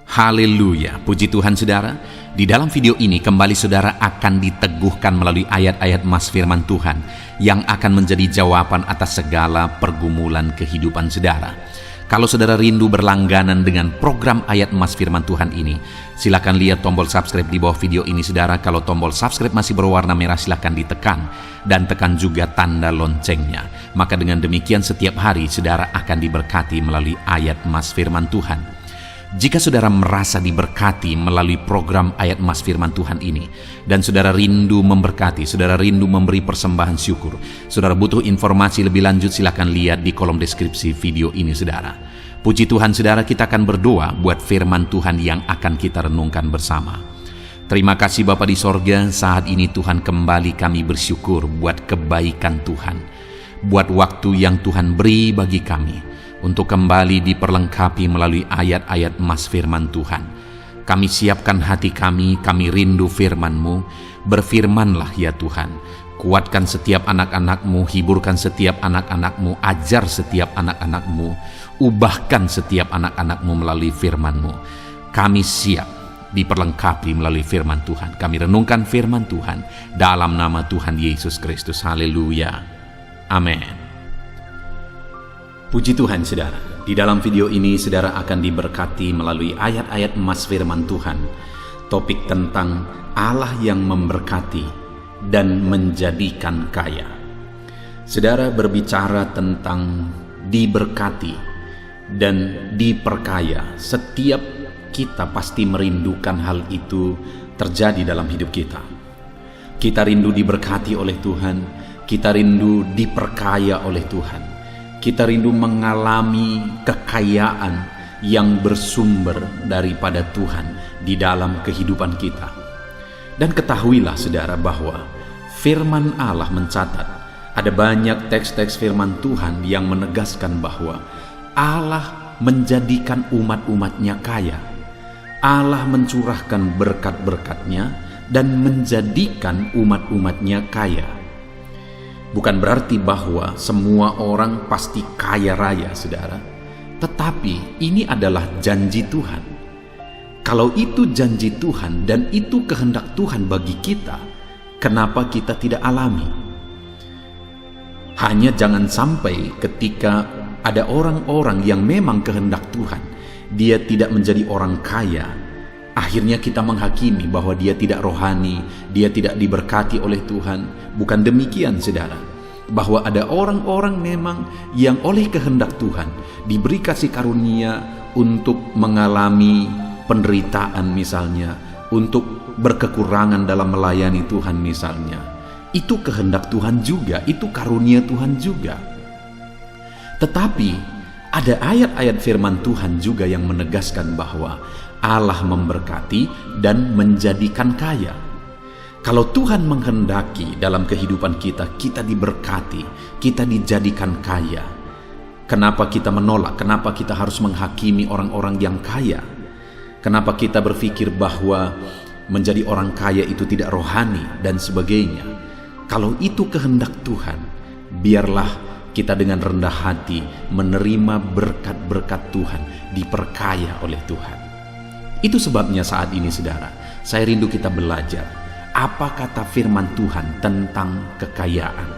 Haleluya, puji Tuhan saudara. Di dalam video ini kembali saudara akan diteguhkan melalui ayat-ayat mas firman Tuhan yang akan menjadi jawaban atas segala pergumulan kehidupan saudara. Kalau saudara rindu berlangganan dengan program ayat mas firman Tuhan ini, silakan lihat tombol subscribe di bawah video ini saudara. Kalau tombol subscribe masih berwarna merah, silakan ditekan dan tekan juga tanda loncengnya. Maka dengan demikian setiap hari saudara akan diberkati melalui ayat mas firman Tuhan. Jika saudara merasa diberkati melalui program ayat mas firman Tuhan ini, dan saudara rindu memberkati, saudara rindu memberi persembahan syukur, saudara butuh informasi lebih lanjut, silakan lihat di kolom deskripsi video ini saudara. Puji Tuhan saudara, kita akan berdoa buat firman Tuhan yang akan kita renungkan bersama. Terima kasih Bapa di sorga, saat ini Tuhan kembali kami bersyukur buat kebaikan Tuhan, buat waktu yang Tuhan beri bagi kami untuk kembali diperlengkapi melalui ayat-ayat mas firman Tuhan. Kami siapkan hati kami rindu firman-Mu. Berfirmanlah ya Tuhan, kuatkan setiap anak-anak-Mu, hiburkan setiap anak-anak-Mu, ajar setiap anak-anak-Mu, ubahkan setiap anak-anak-Mu melalui firman-Mu. Kami siap diperlengkapi melalui firman Tuhan. Kami renungkan firman Tuhan dalam nama Tuhan Yesus Kristus. Haleluya, amin. Puji Tuhan saudara, di dalam video ini saudara akan diberkati melalui ayat-ayat emas firman Tuhan. Topik tentang Allah yang memberkati dan menjadikan kaya. Saudara berbicara tentang diberkati dan diperkaya. Setiap kita pasti merindukan hal itu terjadi dalam hidup kita. Kita rindu diberkati oleh Tuhan, kita rindu diperkaya oleh Tuhan. Kita rindu mengalami kekayaan yang bersumber daripada Tuhan di dalam kehidupan kita. Dan ketahuilah saudara bahwa firman Allah mencatat, ada banyak teks-teks firman Tuhan yang menegaskan bahwa Allah menjadikan umat-umatnya kaya. Allah mencurahkan berkat-berkatnya dan menjadikan umat-umatnya kaya. Bukan berarti bahwa semua orang pasti kaya raya, saudara. Tetapi ini adalah janji Tuhan. Kalau itu janji Tuhan dan itu kehendak Tuhan bagi kita, kenapa kita tidak alami? Hanya jangan sampai ketika ada orang-orang yang memang kehendak Tuhan, dia tidak menjadi orang kaya, akhirnya kita menghakimi bahwa dia tidak rohani, dia tidak diberkati oleh Tuhan. Bukan demikian saudara, bahwa ada orang-orang memang yang oleh kehendak Tuhan diberi kasih karunia untuk mengalami penderitaan misalnya, untuk berkekurangan dalam melayani Tuhan misalnya. Itu kehendak Tuhan juga, itu karunia Tuhan juga. Tetapi ada ayat-ayat firman Tuhan juga yang menegaskan bahwa Allah memberkati dan menjadikan kaya. Kalau Tuhan menghendaki dalam kehidupan kita, kita diberkati, kita dijadikan kaya. Kenapa kita menolak? Kenapa kita harus menghakimi orang-orang yang kaya? Kenapa kita berpikir bahwa menjadi orang kaya itu tidak rohani dan sebagainya? Kalau itu kehendak Tuhan, biarlah kita dengan rendah hati menerima berkat-berkat Tuhan, diperkaya oleh Tuhan. Itu sebabnya saat ini saudara, saya rindu kita belajar apa kata firman Tuhan tentang kekayaan.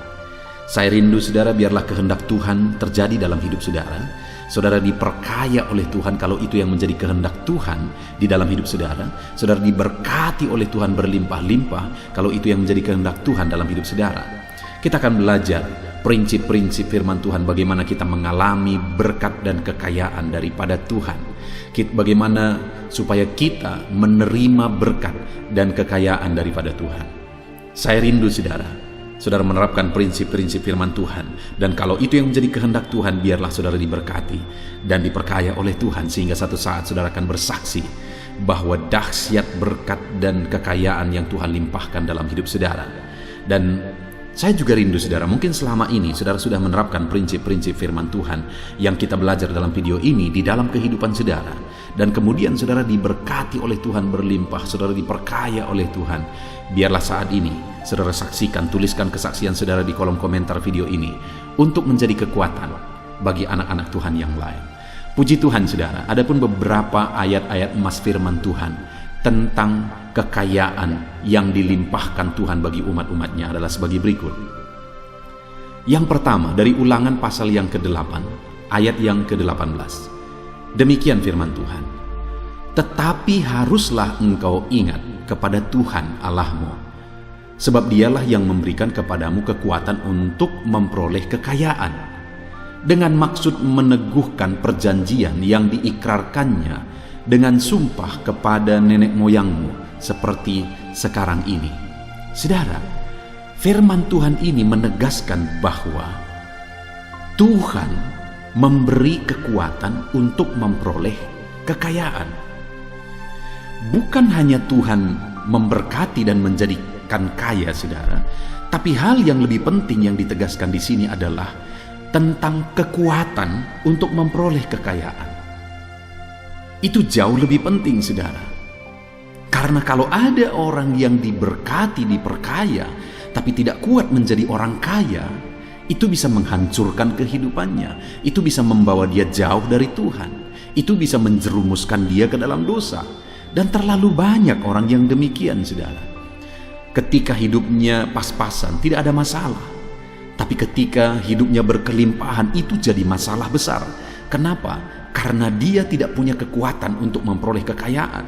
Saya rindu saudara, biarlah kehendak Tuhan terjadi dalam hidup saudara. Saudara diperkaya oleh Tuhan kalau itu yang menjadi kehendak Tuhan di dalam hidup saudara. Saudara diberkati oleh Tuhan berlimpah-limpah kalau itu yang menjadi kehendak Tuhan dalam hidup saudara. Kita akan belajar prinsip-prinsip firman Tuhan, bagaimana kita mengalami berkat dan kekayaan daripada Tuhan. Bagaimana supaya kita menerima berkat dan kekayaan daripada Tuhan. Saya rindu saudara menerapkan prinsip-prinsip firman Tuhan. Dan kalau itu yang menjadi kehendak Tuhan, biarlah saudara diberkati dan diperkaya oleh Tuhan, sehingga satu saat saudara akan bersaksi bahwa dahsyat berkat dan kekayaan yang Tuhan limpahkan dalam hidup saudara. Dan saya juga rindu saudara, mungkin selama ini saudara sudah menerapkan prinsip-prinsip firman Tuhan yang kita belajar dalam video ini di dalam kehidupan saudara. Dan kemudian saudara diberkati oleh Tuhan berlimpah, saudara diperkaya oleh Tuhan. Biarlah saat ini saudara saksikan, tuliskan kesaksian saudara di kolom komentar video ini untuk menjadi kekuatan bagi anak-anak Tuhan yang lain. Puji Tuhan saudara, adapun beberapa ayat-ayat emas firman Tuhan tentang kekayaan yang dilimpahkan Tuhan bagi umat-umatnya adalah sebagai berikut. Yang pertama, dari Ulangan pasal yang ke-8, ayat yang ke-18. Demikian firman Tuhan. Tetapi haruslah engkau ingat kepada Tuhan Allahmu, sebab dialah yang memberikan kepadamu kekuatan untuk memperoleh kekayaan, dengan maksud meneguhkan perjanjian yang diikrarkannya dengan sumpah kepada nenek moyangmu seperti sekarang ini. Saudara, firman Tuhan ini menegaskan bahwa Tuhan memberi kekuatan untuk memperoleh kekayaan. Bukan hanya Tuhan memberkati dan menjadikan kaya, saudara, tapi hal yang lebih penting yang ditegaskan di sini adalah tentang kekuatan untuk memperoleh kekayaan. Itu jauh lebih penting, saudara. Karena kalau ada orang yang diberkati, diperkaya, tapi tidak kuat menjadi orang kaya, itu bisa menghancurkan kehidupannya. Itu bisa membawa dia jauh dari Tuhan. Itu bisa menjerumuskan dia ke dalam dosa. Dan terlalu banyak orang yang demikian, saudara. Ketika hidupnya pas-pasan, tidak ada masalah. Tapi ketika hidupnya berkelimpahan, itu jadi masalah besar. Kenapa? Karena dia tidak punya kekuatan untuk memperoleh kekayaan.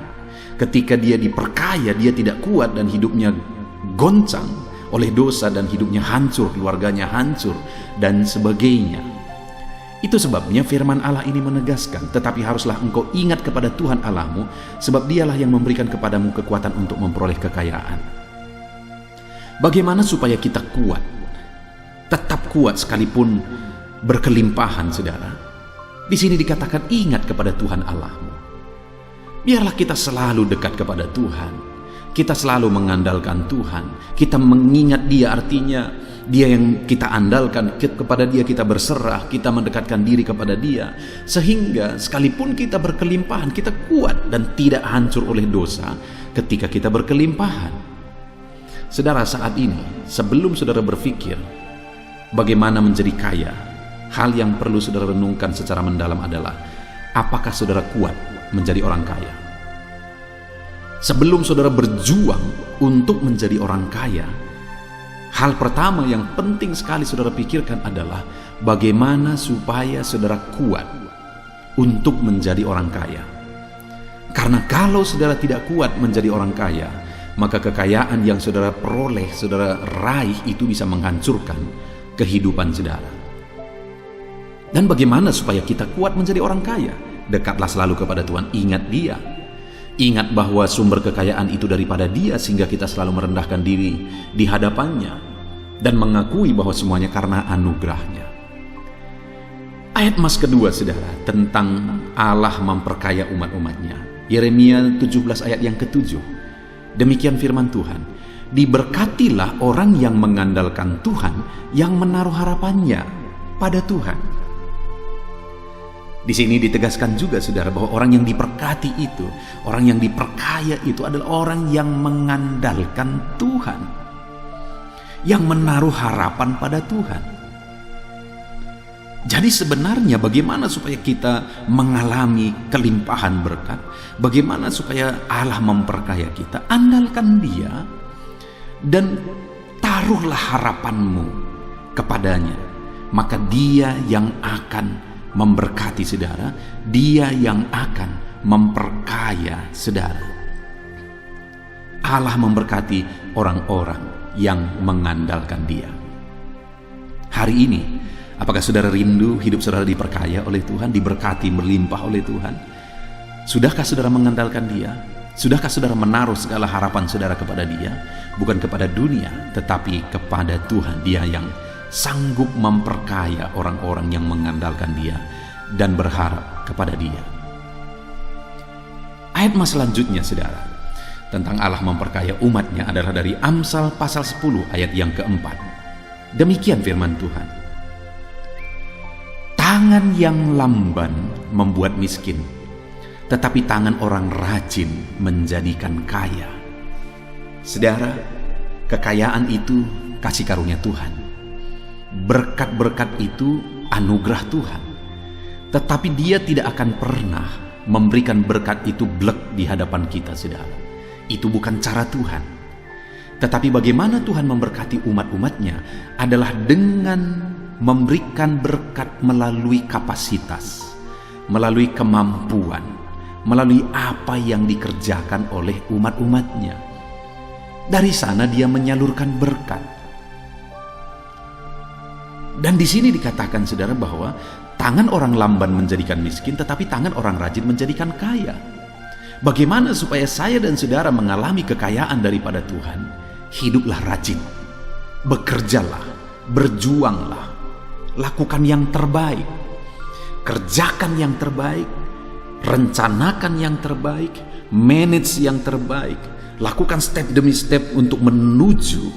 Ketika dia diperkaya, dia tidak kuat dan hidupnya goncang oleh dosa dan hidupnya hancur, keluarganya hancur, dan sebagainya. Itu sebabnya firman Allah ini menegaskan, tetapi haruslah engkau ingat kepada Tuhan Allahmu, sebab dialah yang memberikan kepadamu kekuatan untuk memperoleh kekayaan. Bagaimana supaya kita kuat, tetap kuat sekalipun berkelimpahan, saudara? Di sini dikatakan ingat kepada Tuhan Allahmu. Biarlah kita selalu dekat kepada Tuhan. Kita selalu mengandalkan Tuhan. Kita mengingat Dia, artinya Dia yang kita andalkan, kepada Dia kita berserah, kita mendekatkan diri kepada Dia, sehingga sekalipun kita berkelimpahan, kita kuat dan tidak hancur oleh dosa ketika kita berkelimpahan. Saudara, saat ini sebelum saudara berpikir bagaimana menjadi kaya, hal yang perlu saudara renungkan secara mendalam adalah, apakah saudara kuat menjadi orang kaya? Sebelum saudara berjuang untuk menjadi orang kaya, hal pertama yang penting sekali saudara pikirkan adalah bagaimana supaya saudara kuat untuk menjadi orang kaya. Karena kalau saudara tidak kuat menjadi orang kaya, maka kekayaan yang saudara peroleh, saudara raih, itu bisa menghancurkan kehidupan saudara. Dan bagaimana supaya kita kuat menjadi orang kaya? Dekatlah selalu kepada Tuhan, ingat Dia. Ingat bahwa sumber kekayaan itu daripada Dia, sehingga kita selalu merendahkan diri di hadapannya dan mengakui bahwa semuanya karena anugerahnya. Ayat emas kedua, saudara, tentang Allah memperkaya umat-umatnya. Yeremia 17 ayat yang ke-7. Demikian firman Tuhan, diberkatilah orang yang mengandalkan Tuhan, yang menaruh harapannya pada Tuhan. Di sini ditegaskan juga, saudara, bahwa orang yang diberkati itu, orang yang diperkaya itu adalah orang yang mengandalkan Tuhan, yang menaruh harapan pada Tuhan. Jadi sebenarnya bagaimana supaya kita mengalami kelimpahan berkat? Bagaimana supaya Allah memperkaya kita? Andalkan Dia dan taruhlah harapanmu kepadanya. Maka Dia yang akan memberkati saudara, Dia yang akan memperkaya saudara. Allah memberkati orang-orang yang mengandalkan Dia. Hari ini, apakah saudara rindu hidup saudara diperkaya oleh Tuhan, diberkati, berlimpah oleh Tuhan? Sudahkah saudara mengandalkan Dia? Sudahkah saudara menaruh segala harapan saudara kepada Dia? Bukan kepada dunia, tetapi kepada Tuhan. Dia yang sanggup memperkaya orang-orang yang mengandalkan Dia dan berharap kepada Dia. Ayat mas selanjutnya, saudara, tentang Allah memperkaya umatnya adalah dari Amsal pasal 10 ayat yang keempat. Demikian firman Tuhan, tangan yang lamban membuat miskin, tetapi tangan orang rajin menjadikan kaya. Saudara, kekayaan itu kasih karunia Tuhan. Berkat-berkat itu anugerah Tuhan. Tetapi Dia tidak akan pernah memberikan berkat itu blek di hadapan kita, saudara. Itu bukan cara Tuhan. Tetapi bagaimana Tuhan memberkati umat-umatnya adalah dengan memberikan berkat melalui kapasitas, melalui kemampuan, melalui apa yang dikerjakan oleh umat-umatnya. Dari sana Dia menyalurkan berkat. Dan di sini dikatakan, saudara, bahwa tangan orang lamban menjadikan miskin, tetapi tangan orang rajin menjadikan kaya. Bagaimana supaya saya dan saudara mengalami kekayaan daripada Tuhan? Hiduplah rajin, bekerjalah, berjuanglah, lakukan yang terbaik, kerjakan yang terbaik, rencanakan yang terbaik, manage yang terbaik, lakukan step demi step untuk menuju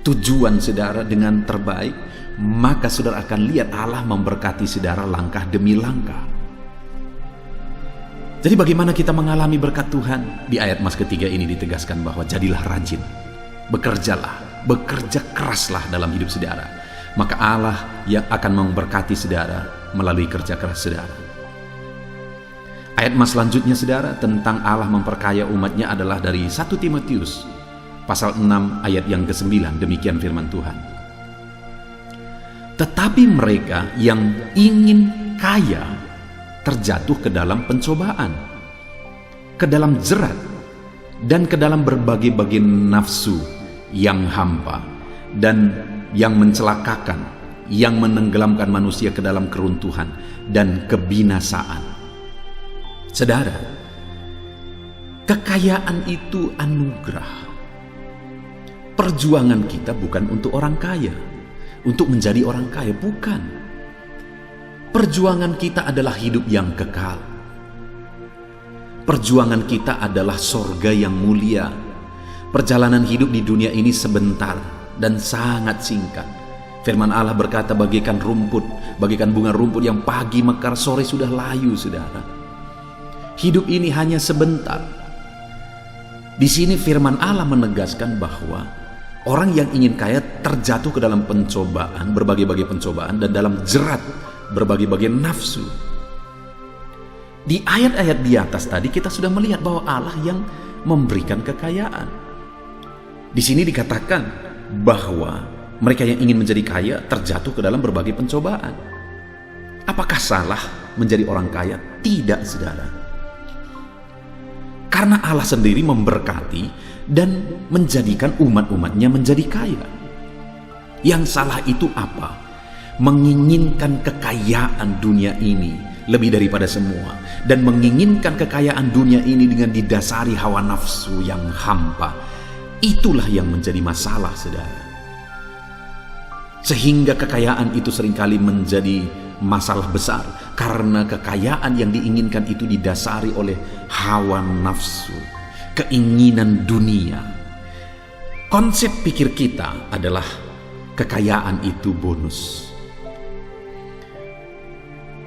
tujuan saudara dengan terbaik. Maka saudara akan lihat Allah memberkati saudara langkah demi langkah. Jadi bagaimana kita mengalami berkat Tuhan? Di ayat mas ketiga ini ditegaskan bahwa jadilah rajin, bekerjalah, bekerja keraslah dalam hidup saudara. Maka Allah yang akan memberkati saudara melalui kerja keras saudara. Ayat mas selanjutnya, saudara, tentang Allah memperkaya umatnya adalah dari 1 Timotius pasal 6 ayat yang ke-9. Demikian firman Tuhan. Tetapi mereka yang ingin kaya terjatuh ke dalam pencobaan, ke dalam jerat, dan ke dalam berbagai-bagai nafsu yang hampa dan yang mencelakakan, yang menenggelamkan manusia ke dalam keruntuhan dan kebinasaan. Saudara, kekayaan itu anugerah. Perjuangan kita bukan untuk orang kaya, untuk menjadi orang kaya, bukan. Perjuangan kita adalah hidup yang kekal. Perjuangan kita adalah sorga yang mulia. Perjalanan hidup di dunia ini sebentar dan sangat singkat. Firman Allah berkata, bagaikan rumput, bagaikan bunga rumput yang pagi mekar, sore sudah layu, saudara. Hidup ini hanya sebentar. Di sini firman Allah menegaskan bahwa orang yang ingin kaya terjatuh ke dalam pencobaan, berbagai-bagai pencobaan, dan dalam jerat berbagai-bagai nafsu. Di ayat-ayat di atas tadi kita sudah melihat bahwa Allah yang memberikan kekayaan. Di sini dikatakan bahwa mereka yang ingin menjadi kaya terjatuh ke dalam berbagai pencobaan. Apakah salah menjadi orang kaya? Tidak, saudara. Karena Allah sendiri memberkati dan menjadikan umat-umatnya menjadi kaya. Yang salah itu apa? Menginginkan kekayaan dunia ini lebih daripada semua, dan menginginkan kekayaan dunia ini dengan didasari hawa nafsu yang hampa. Itulah yang menjadi masalah, saudara. Sehingga kekayaan itu seringkali menjadi masalah besar, karena kekayaan yang diinginkan itu didasari oleh hawa nafsu, keinginan dunia. Konsep pikir kita adalah kekayaan itu bonus.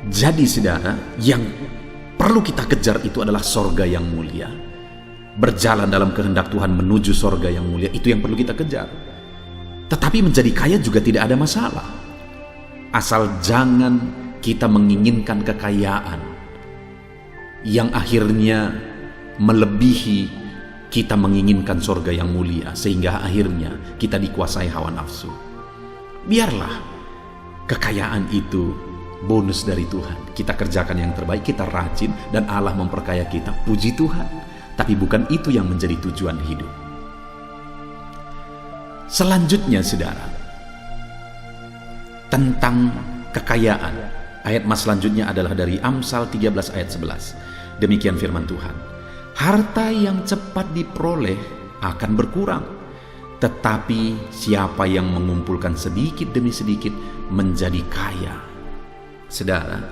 Jadi saudara, yang perlu kita kejar itu adalah sorga yang mulia. Berjalan dalam kehendak Tuhan menuju sorga yang mulia, itu yang perlu kita kejar. Tetapi menjadi kaya juga tidak ada masalah, asal jangan kita menginginkan kekayaan yang akhirnya melebihi kita menginginkan sorga yang mulia, sehingga akhirnya kita dikuasai hawa nafsu. Biarlah kekayaan itu bonus dari Tuhan. Kita kerjakan yang terbaik, kita rajin, dan Allah memperkaya kita, puji Tuhan. Tapi bukan itu yang menjadi tujuan hidup. Selanjutnya, saudara, tentang kekayaan. Ayat mas selanjutnya adalah dari Amsal 13 ayat 11. Demikian firman Tuhan. Harta yang cepat diperoleh akan berkurang, tetapi siapa yang mengumpulkan sedikit demi sedikit menjadi kaya. Saudara,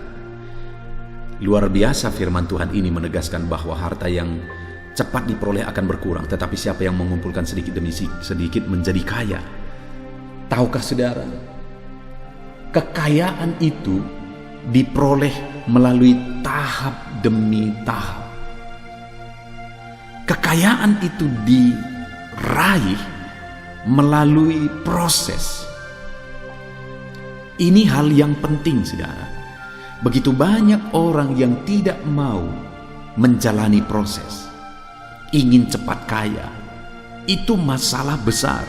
luar biasa firman Tuhan ini menegaskan bahwa harta yang cepat diperoleh akan berkurang, tetapi siapa yang mengumpulkan sedikit demi sedikit menjadi kaya. Tahukah saudara, kekayaan itu diperoleh melalui tahap demi tahap. Kekayaan itu diraih melalui proses. Ini hal yang penting, saudara. Begitu banyak orang yang tidak mau menjalani proses, ingin cepat kaya. Itu masalah besar,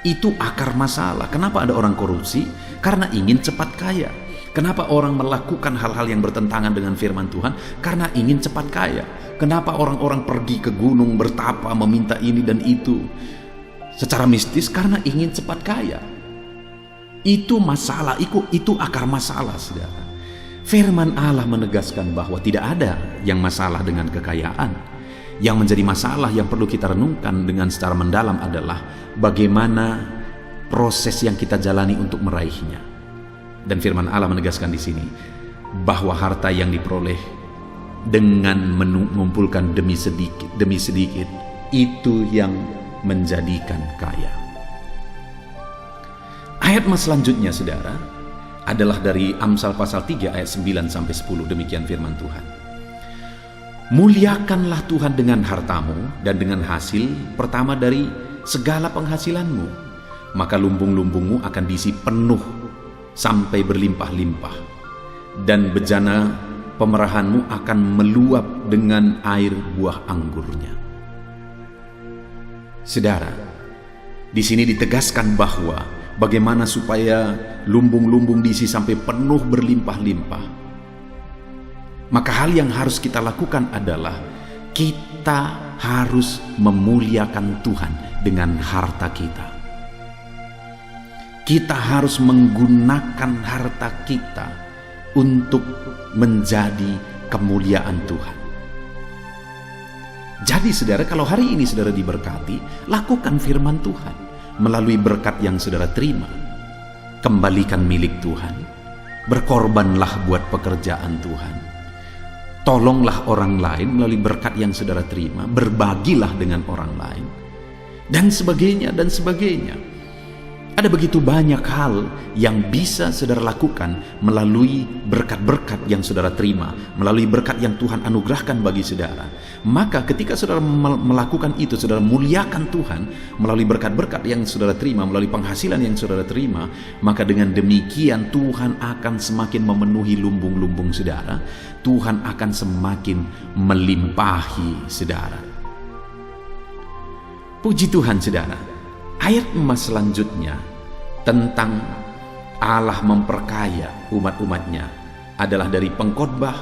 itu akar masalah. Kenapa ada orang korupsi? Karena ingin cepat kaya. Kenapa orang melakukan hal-hal yang bertentangan dengan firman Tuhan? Karena ingin cepat kaya. Kenapa orang-orang pergi ke gunung bertapa meminta ini dan itu secara mistis? Karena ingin cepat kaya. Itu masalah, itu akar masalah, saudara. Firman Allah menegaskan bahwa tidak ada yang masalah dengan kekayaan. Yang menjadi masalah yang perlu kita renungkan dengan secara mendalam adalah bagaimana proses yang kita jalani untuk meraihnya. Dan firman Allah menegaskan di sini bahwa harta yang diperoleh dengan mengumpulkan demi sedikit itu yang menjadikan kaya. Ayat selanjutnya, saudara, adalah dari Amsal pasal 3 ayat 9 sampai 10. Demikian firman Tuhan. Muliakanlah Tuhan dengan hartamu dan dengan hasil pertama dari segala penghasilanmu, maka lumbung-lumbungmu akan diisi penuh sampai berlimpah-limpah, dan bejana pemerahanmu akan meluap dengan air buah anggurnya. Saudara, di sini ditegaskan bahwa bagaimana supaya lumbung-lumbung diisi sampai penuh berlimpah-limpah. Maka hal yang harus kita lakukan adalah kita harus memuliakan Tuhan dengan harta kita. Kita harus menggunakan harta kita untuk menjadi kemuliaan Tuhan. Jadi saudara, kalau hari ini saudara diberkati, lakukan firman Tuhan melalui berkat yang saudara terima. Kembalikan milik Tuhan. Berkorbanlah buat pekerjaan Tuhan. Tolonglah orang lain melalui berkat yang saudara terima, berbagilah dengan orang lain, dan sebagainya, dan sebagainya. Ada begitu banyak hal yang bisa saudara lakukan melalui berkat-berkat yang saudara terima, melalui berkat yang Tuhan anugerahkan bagi saudara. Maka ketika saudara melakukan itu, saudara muliakan Tuhan melalui berkat-berkat yang saudara terima, melalui penghasilan yang saudara terima, maka dengan demikian Tuhan akan semakin memenuhi lumbung-lumbung saudara. Tuhan akan semakin melimpahi saudara. Puji Tuhan, saudara. Ayat emas selanjutnya tentang Allah memperkaya umat-umatnya adalah dari Pengkhotbah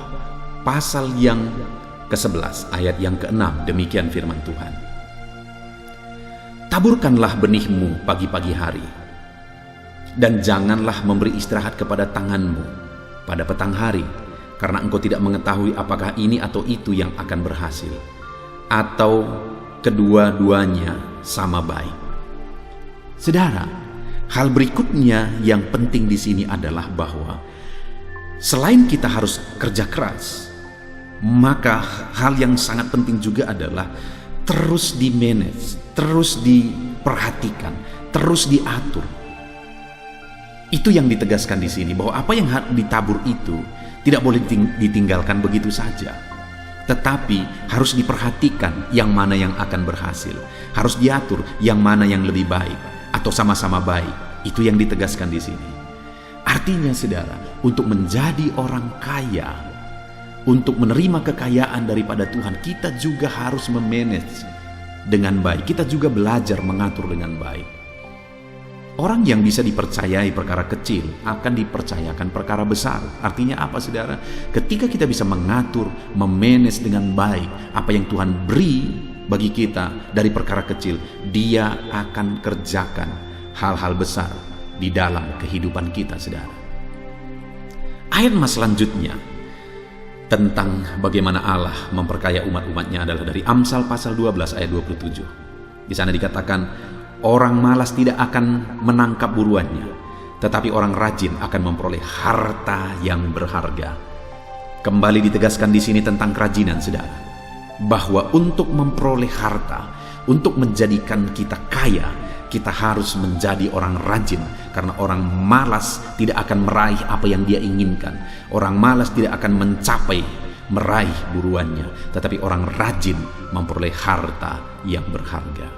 pasal yang ke-11 ayat yang ke-6. Demikian firman Tuhan. Taburkanlah benihmu pagi-pagi hari, dan janganlah memberi istirahat kepada tanganmu pada petang hari, karena engkau tidak mengetahui apakah ini atau itu yang akan berhasil, atau kedua-duanya sama baik. Saudara, hal berikutnya yang penting di sini adalah bahwa selain kita harus kerja keras, maka hal yang sangat penting juga adalah terus di-manage, terus diperhatikan, terus diatur. Itu yang ditegaskan di sini, bahwa apa yang ditabur itu tidak boleh ditinggalkan begitu saja, tetapi harus diperhatikan yang mana yang akan berhasil, harus diatur yang mana yang lebih baik atau sama-sama baik. Itu yang ditegaskan di sini. Artinya saudara, untuk menjadi orang kaya, untuk menerima kekayaan daripada Tuhan, kita juga harus memanage dengan baik. Kita juga belajar mengatur dengan baik. Orang yang bisa dipercayai perkara kecil akan dipercayakan perkara besar. Artinya apa, saudara? Ketika kita bisa mengatur, memanage dengan baik apa yang Tuhan beri bagi kita dari perkara kecil, Dia akan kerjakan hal-hal besar di dalam kehidupan kita, saudara. Ayat selanjutnya tentang bagaimana Allah memperkaya umat-umatnya adalah dari Amsal pasal 12 ayat 27. Di sana dikatakan, orang malas tidak akan menangkap buruannya, tetapi orang rajin akan memperoleh harta yang berharga. Kembali ditegaskan di sini tentang kerajinan, saudara, bahwa untuk memperoleh harta, untuk menjadikan kita kaya, kita harus menjadi orang rajin. Karena orang malas tidak akan meraih apa yang dia inginkan. Orang malas tidak akan mencapai meraih buruannya, tetapi orang rajin memperoleh harta yang berharga.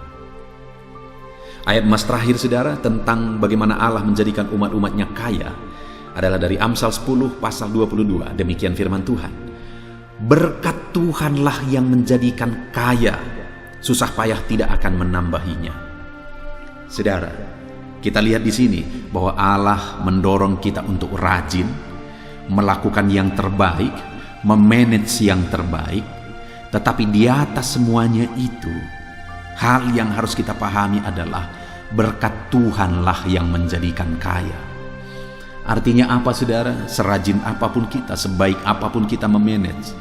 Ayat emas terakhir, saudara, tentang bagaimana Allah menjadikan umat-umatnya kaya adalah dari Amsal 10 pasal 22. Demikian firman Tuhan. Berkat Tuhanlah yang menjadikan kaya, susah payah tidak akan menambahinya. Saudara, kita lihat di sini bahwa Allah mendorong kita untuk rajin, melakukan yang terbaik, memanage yang terbaik. Tetapi di atas semuanya itu, hal yang harus kita pahami adalah berkat Tuhanlah yang menjadikan kaya. Artinya apa, saudara? Serajin apapun kita, sebaik apapun kita memanage,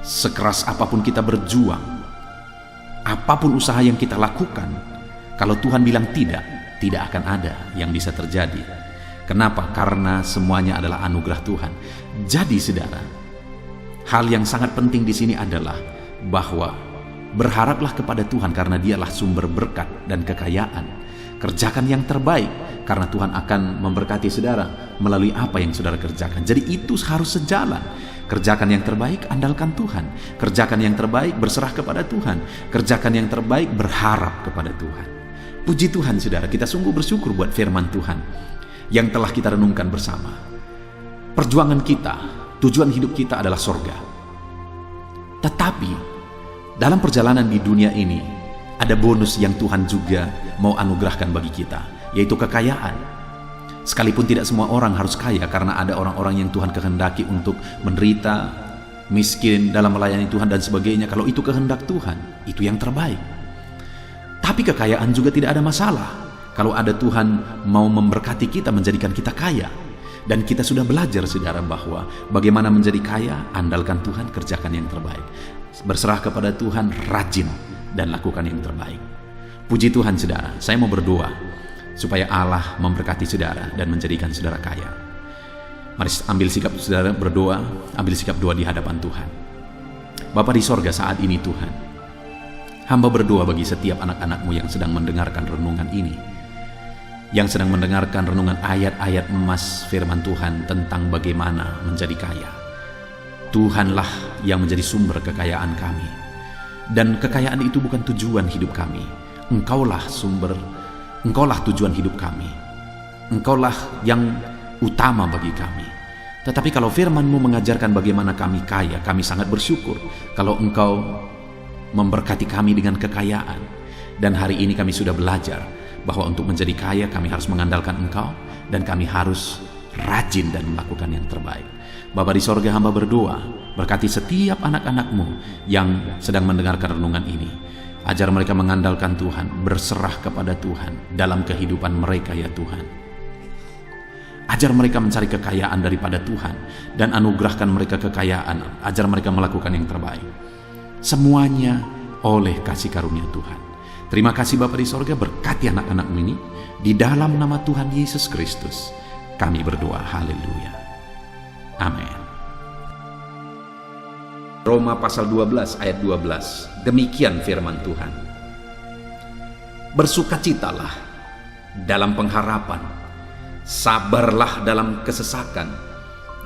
sekeras apapun kita berjuang, apapun usaha yang kita lakukan, kalau Tuhan bilang tidak akan ada yang bisa terjadi. Kenapa? Karena semuanya adalah anugerah Tuhan. Jadi saudara, hal yang sangat penting di sini adalah bahwa berharaplah kepada Tuhan karena Dialah sumber berkat dan kekayaan. Kerjakan yang terbaik karena Tuhan akan memberkati saudara melalui apa yang saudara kerjakan. Jadi itu harus sejalan. Kerjakan yang terbaik, andalkan Tuhan. Kerjakan yang terbaik, berserah kepada Tuhan. Kerjakan yang terbaik, berharap kepada Tuhan. Puji Tuhan saudara, kita sungguh bersyukur buat firman Tuhan yang telah kita renungkan bersama. Perjuangan kita, tujuan hidup kita adalah sorga. Tetapi dalam perjalanan di dunia ini ada bonus yang Tuhan juga mau anugerahkan bagi kita, yaitu kekayaan. Sekalipun tidak semua orang harus kaya, karena ada orang-orang yang Tuhan kehendaki untuk menderita, miskin dalam melayani Tuhan dan sebagainya. Kalau itu kehendak Tuhan, itu yang terbaik. Tapi kekayaan juga tidak ada masalah kalau ada Tuhan mau memberkati kita, menjadikan kita kaya. Dan kita sudah belajar saudara bahwa bagaimana menjadi kaya, andalkan Tuhan, kerjakan yang terbaik. Berserah kepada Tuhan, rajin dan lakukan yang terbaik. Puji Tuhan saudara, saya mau berdoa supaya Allah memberkati saudara dan menjadikan saudara kaya. Mari ambil sikap saudara berdoa, ambil sikap doa di hadapan Tuhan. Bapa di sorga, saat ini Tuhan, hamba berdoa bagi setiap anak-anak-Mu yang sedang mendengarkan renungan ini, yang sedang mendengarkan renungan ayat-ayat emas firman Tuhan tentang bagaimana menjadi kaya. Tuhanlah yang menjadi sumber kekayaan kami. Dan kekayaan itu bukan tujuan hidup kami. Engkaulah sumber, Engkaulah tujuan hidup kami. Engkaulah yang utama bagi kami. Tetapi kalau firman-Mu mengajarkan bagaimana kami kaya, kami sangat bersyukur kalau Engkau memberkati kami dengan kekayaan. Dan hari ini kami sudah belajar bahwa untuk menjadi kaya kami harus mengandalkan Engkau, dan kami harus rajin dan melakukan yang terbaik. Bapa di sorga, hamba berdoa, berkati setiap anak-anak-Mu yang sedang mendengarkan renungan ini. Ajar mereka mengandalkan Tuhan, berserah kepada Tuhan dalam kehidupan mereka ya Tuhan. Ajar mereka mencari kekayaan daripada Tuhan dan anugerahkan mereka kekayaan. Ajar mereka melakukan yang terbaik. Semuanya oleh kasih karunia Tuhan. Terima kasih Bapa di sorga, berkati anak-anak-Mu ini. Di dalam nama Tuhan Yesus Kristus kami berdoa, haleluya, amin. Roma pasal 12 ayat 12, demikian firman Tuhan. Bersukacitalah dalam pengharapan, sabarlah dalam kesesakan,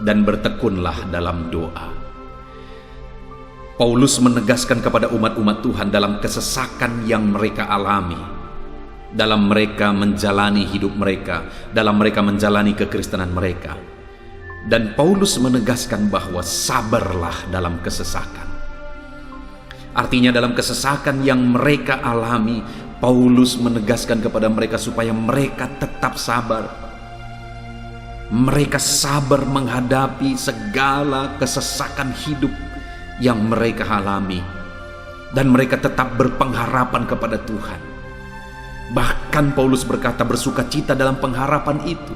dan bertekunlah dalam doa. Paulus menegaskan kepada umat-umat Tuhan dalam kesesakan yang mereka alami, dalam mereka menjalani hidup mereka, dalam mereka menjalani kekristenan mereka. Dan Paulus menegaskan bahwa sabarlah dalam kesesakan. Artinya dalam kesesakan yang mereka alami, Paulus menegaskan kepada mereka supaya mereka tetap sabar. Mereka sabar menghadapi segala kesesakan hidup yang mereka alami, dan mereka tetap berpengharapan kepada Tuhan. Bahkan Paulus berkata, bersukacita dalam pengharapan itu.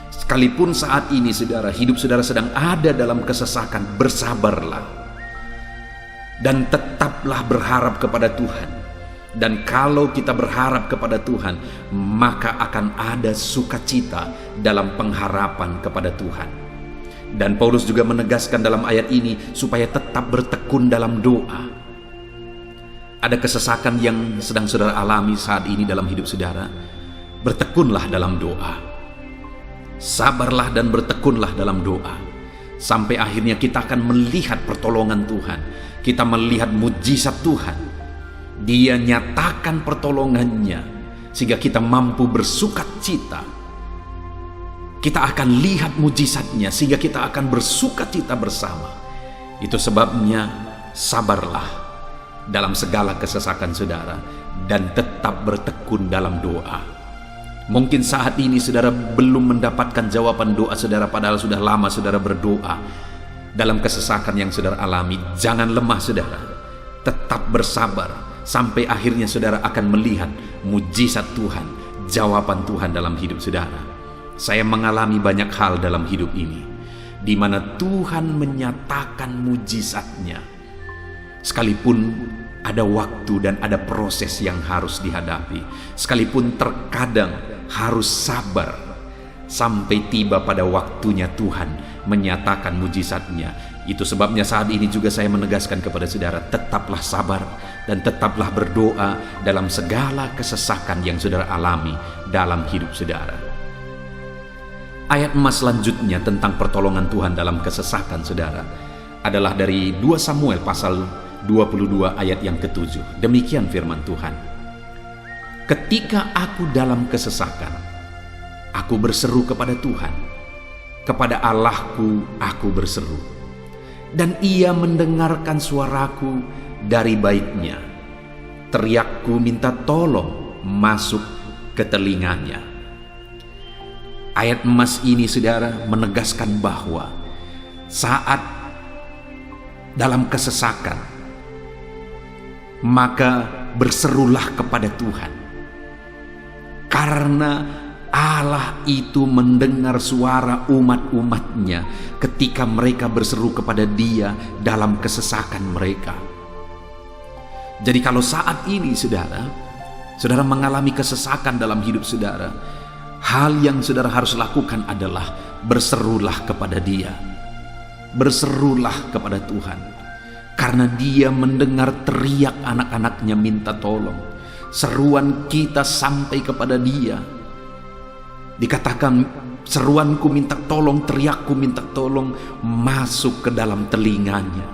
Sekalipun saat ini saudara, hidup saudara sedang ada dalam kesesakan, bersabarlah dan tetaplah berharap kepada Tuhan. Dan kalau kita berharap kepada Tuhan, maka akan ada sukacita dalam pengharapan kepada Tuhan. Dan Paulus juga menegaskan dalam ayat ini supaya tetap bertekun dalam doa. Ada kesesakan yang sedang saudara alami saat ini dalam hidup saudara, bertekunlah dalam doa. Sabarlah dan bertekunlah dalam doa, sampai akhirnya kita akan melihat pertolongan Tuhan. Kita melihat mujizat Tuhan. Dia nyatakan pertolongannya sehingga kita mampu bersukacita. kita akan lihat mujizatnya, sehingga kita akan bersuka cita bersama. Itu sebabnya sabarlah dalam segala kesesakan saudara, dan tetap bertekun dalam doa. Mungkin saat ini saudara belum mendapatkan jawaban doa saudara, padahal sudah lama saudara berdoa dalam kesesakan yang saudara alami. Jangan lemah saudara, tetap bersabar sampai akhirnya saudara akan melihat mujizat Tuhan, jawaban Tuhan dalam hidup saudara. Saya mengalami banyak hal dalam hidup ini, di mana Tuhan menyatakan mujizatnya, sekalipun ada waktu dan ada proses yang harus dihadapi, sekalipun terkadang harus sabar sampai tiba pada waktunya Tuhan menyatakan mujizatnya. Itu sebabnya saat ini juga saya menegaskan kepada saudara, tetaplah sabar dan tetaplah berdoa dalam segala kesesakan yang saudara alami dalam hidup saudara. Ayat emas selanjutnya tentang pertolongan Tuhan dalam kesesakan saudara adalah dari 2 Samuel pasal 22 ayat yang ke-7. Demikian firman Tuhan. Ketika aku dalam kesesakan, aku berseru kepada Tuhan, kepada Allahku aku berseru, dan Ia mendengarkan suaraku dari baitnya. Teriakku minta tolong masuk ke telinganya. Ayat emas ini saudara menegaskan bahwa saat dalam kesesakan, maka berserulah kepada Tuhan, karena Allah itu mendengar suara umat-umatnya ketika mereka berseru kepada Dia dalam kesesakan mereka. Jadi kalau saat ini saudara mengalami kesesakan dalam hidup saudara, hal yang saudara harus lakukan adalah berserulah kepada Dia, berserulah kepada Tuhan, karena Dia mendengar teriak anak-anaknya minta tolong. Seruan kita sampai kepada Dia. Dikatakan seruanku minta tolong, teriakku minta tolong masuk ke dalam telinganya.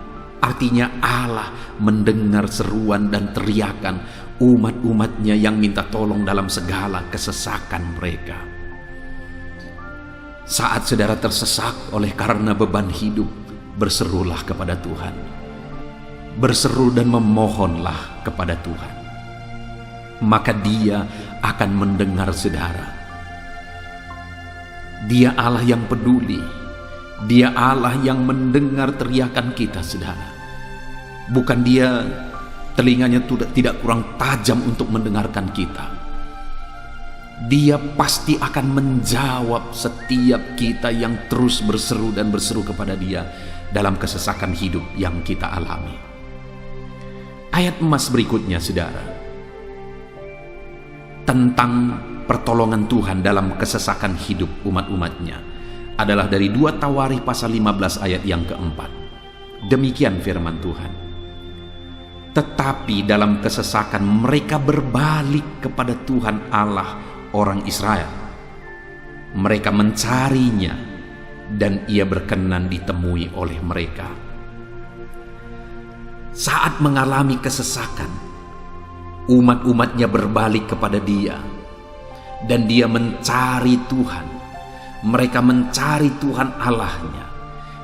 Artinya Allah mendengar seruan dan teriakan umat-umatnya yang minta tolong dalam segala kesesakan mereka. Saat saudara tersesak oleh karena beban hidup, berserulah kepada Tuhan. Berseru dan memohonlah kepada Tuhan, maka Dia akan mendengar saudara. Dia Allah yang peduli, Dia Allah yang mendengar teriakan kita saudara. Bukan Dia telinganya tidak kurang tajam untuk mendengarkan kita. Dia pasti akan menjawab setiap kita yang terus berseru dan berseru kepada Dia dalam kesesakan hidup yang kita alami. Ayat emas berikutnya saudara, tentang pertolongan Tuhan dalam kesesakan hidup umat-umatnya adalah dari 2 Tawarikh pasal 15 ayat yang keempat. Demikian firman Tuhan. Tetapi dalam kesesakan mereka berbalik kepada Tuhan Allah orang Israel. Mereka mencarinya dan Ia berkenan ditemui oleh mereka. Saat mengalami kesesakan, umat-umatnya berbalik kepada Dia dan Dia mencari Tuhan. Mereka mencari Tuhan Allahnya,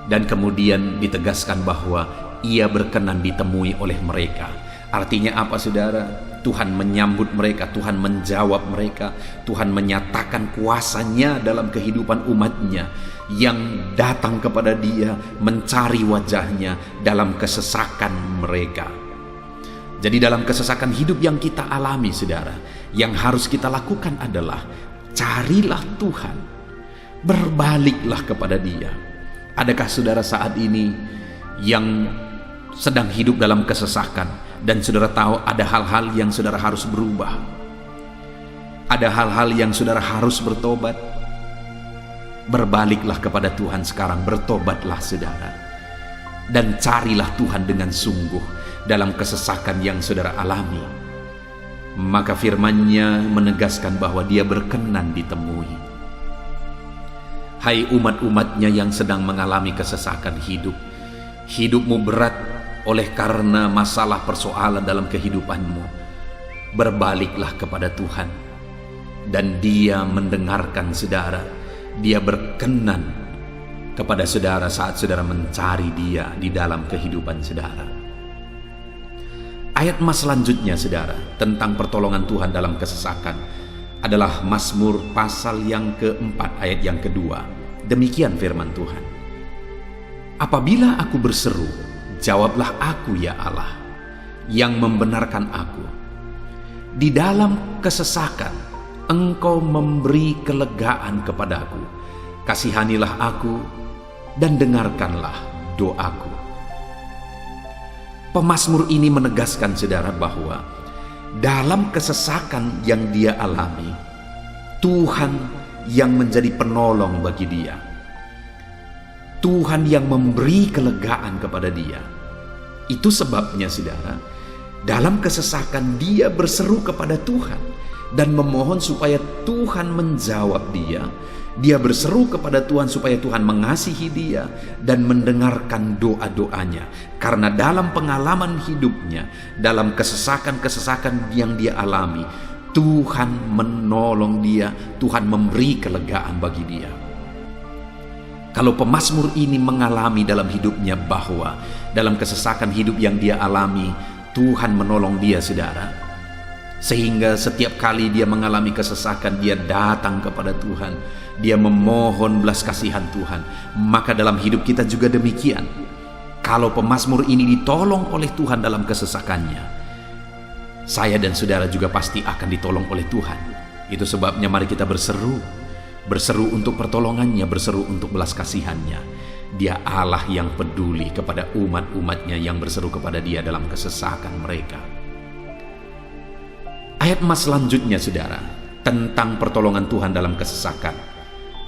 dan kemudian ditegaskan bahwa Ia berkenan ditemui oleh mereka. Artinya apa saudara? Tuhan menyambut mereka, Tuhan menjawab mereka, Tuhan menyatakan kuasa-Nya dalam kehidupan umat-Nya yang datang kepada Dia, mencari wajah-Nya dalam kesesakan mereka. Jadi dalam kesesakan hidup yang kita alami saudara, yang harus kita lakukan adalah carilah Tuhan, berbaliklah kepada Dia. Adakah saudara saat ini yang sedang hidup dalam kesesakan dan saudara tahu ada hal-hal yang saudara harus berubah, ada hal-hal yang saudara harus bertobat? Berbaliklah kepada Tuhan sekarang, bertobatlah saudara, dan carilah Tuhan dengan sungguh dalam kesesakan yang saudara alami. Maka firman-Nya menegaskan bahwa Dia berkenan ditemui. Hai umat-umat-Nya yang sedang mengalami kesesakan hidup, hidupmu berat oleh karena masalah persoalan dalam kehidupanmu, berbaliklah kepada Tuhan, dan Dia mendengarkan saudara, Dia berkenan kepada saudara saat saudara mencari Dia di dalam kehidupan saudara. Ayat mas selanjutnya saudara tentang pertolongan Tuhan dalam kesesakan adalah Mazmur pasal yang keempat ayat yang kedua. Demikian firman Tuhan. Apabila aku berseru, jawablah aku ya Allah, yang membenarkan aku. Di dalam kesesakan Engkau memberi kelegaan kepadaku. Kasihanilah aku dan dengarkanlah doaku. Pemazmur ini menegaskan saudara bahwa dalam kesesakan yang dia alami, Tuhan yang menjadi penolong bagi dia. Tuhan yang memberi kelegaan kepada dia. Itu sebabnya saudara, dalam kesesakan dia berseru kepada Tuhan dan memohon supaya Tuhan menjawab dia. Dia berseru kepada Tuhan supaya Tuhan mengasihi dia dan mendengarkan doa-doanya. Karena dalam pengalaman hidupnya, dalam kesesakan-kesesakan yang dia alami, Tuhan menolong dia, Tuhan memberi kelegaan bagi dia. Kalau pemazmur ini mengalami dalam hidupnya bahwa dalam kesesakan hidup yang dia alami, Tuhan menolong dia saudara, sehingga setiap kali dia mengalami kesesakan, dia datang kepada Tuhan, dia memohon belas kasihan Tuhan. Maka dalam hidup kita juga demikian. Kalau pemazmur ini ditolong oleh Tuhan dalam kesesakannya, saya dan saudara juga pasti akan ditolong oleh Tuhan. Itu sebabnya mari kita berseru untuk pertolongannya, berseru untuk belas kasihannya. Dia Allah yang peduli kepada umat-umatnya yang berseru kepada dia dalam kesesakan mereka. Ayat mas selanjutnya saudara tentang pertolongan Tuhan dalam kesesakan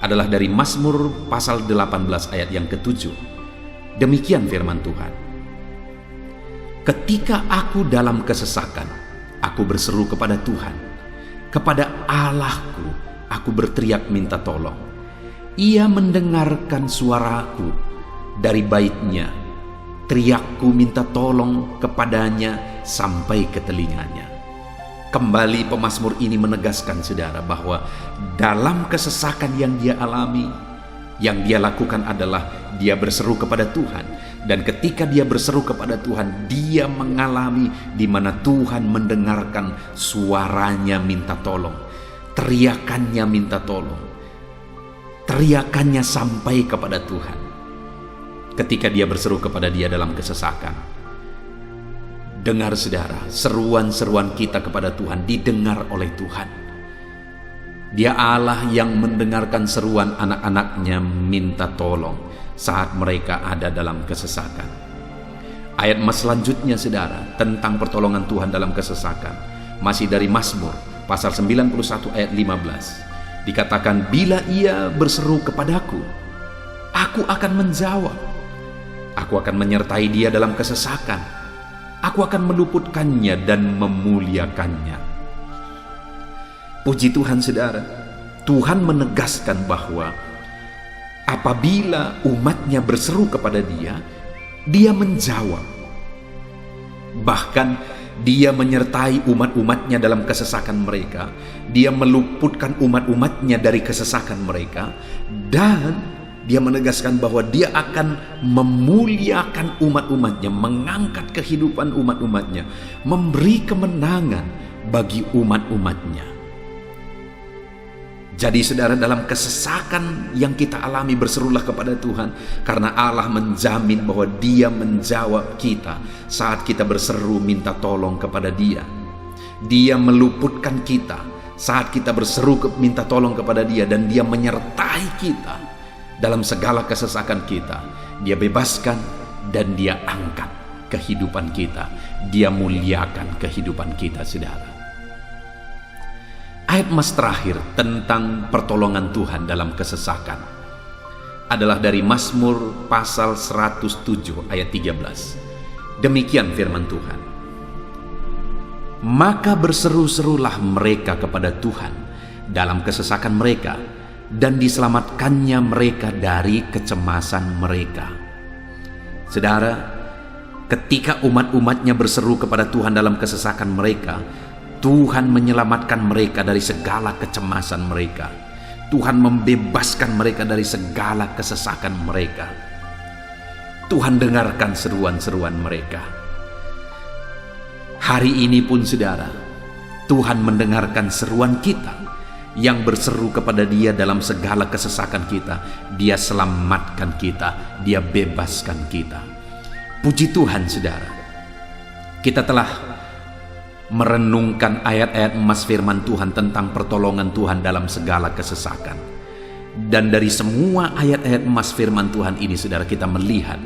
adalah dari Mazmur pasal 18 ayat yang ke-7. Demikian firman Tuhan. Ketika aku dalam kesesakan, aku berseru kepada Tuhan. Kepada Allahku, aku berteriak minta tolong. Ia mendengarkan suaraku dari baitnya. Teriakku minta tolong kepadanya sampai ke telinganya. Kembali pemazmur ini menegaskan saudara bahwa dalam kesesakan yang dia alami, yang dia lakukan adalah dia berseru kepada Tuhan. Dan ketika dia berseru kepada Tuhan, dia mengalami di mana Tuhan mendengarkan suaranya minta tolong, teriakannya minta tolong, teriakannya sampai kepada Tuhan. Ketika dia berseru kepada dia dalam kesesakan, dengar saudara, seruan-seruan kita kepada Tuhan didengar oleh Tuhan. Dia Allah yang mendengarkan seruan anak-anaknya minta tolong saat mereka ada dalam kesesakan. Ayat mas selanjutnya saudara tentang pertolongan Tuhan dalam kesesakan masih dari Mazmur pasal 91 ayat 15. Dikatakan, bila ia berseru kepadaku, aku akan menjawab. Aku akan menyertai dia dalam kesesakan. Aku akan meluputkannya dan memuliakannya. Puji Tuhan saudara, Tuhan menegaskan bahwa apabila umatnya berseru kepada dia, dia menjawab. Bahkan dia menyertai umat-umatnya dalam kesesakan mereka. Dia meluputkan umat-umatnya dari kesesakan mereka. Dan dia menegaskan bahwa dia akan memuliakan umat-umatnya, mengangkat kehidupan umat-umatnya, memberi kemenangan bagi umat-umatnya. Jadi saudara, dalam kesesakan yang kita alami berserulah kepada Tuhan, karena Allah menjamin bahwa dia menjawab kita saat kita berseru minta tolong kepada dia. Dia meluputkan kita saat kita berseru minta tolong kepada dia, dan dia menyertai kita dalam segala kesesakan kita. Dia bebaskan dan dia angkat kehidupan kita. Dia muliakan kehidupan kita saudara. Ayat mas terakhir tentang pertolongan Tuhan dalam kesesakan adalah dari Mazmur pasal 107 ayat 13. Demikian firman Tuhan. Maka berseru-serulah mereka kepada Tuhan dalam kesesakan mereka, dan diselamatkannya mereka dari kecemasan mereka. Saudara, ketika umat-umatnya berseru kepada Tuhan dalam kesesakan mereka, Tuhan menyelamatkan mereka dari segala kecemasan mereka. Tuhan membebaskan mereka dari segala kesesakan mereka. Tuhan dengarkan seruan-seruan mereka. Hari ini pun saudara, Tuhan mendengarkan seruan kita yang berseru kepada Dia dalam segala kesesakan kita. Dia selamatkan kita, Dia bebaskan kita. Puji Tuhan saudara, kita telah merenungkan ayat-ayat emas firman Tuhan tentang pertolongan Tuhan dalam segala kesesakan. Dan dari semua ayat-ayat emas firman Tuhan ini saudara, kita melihat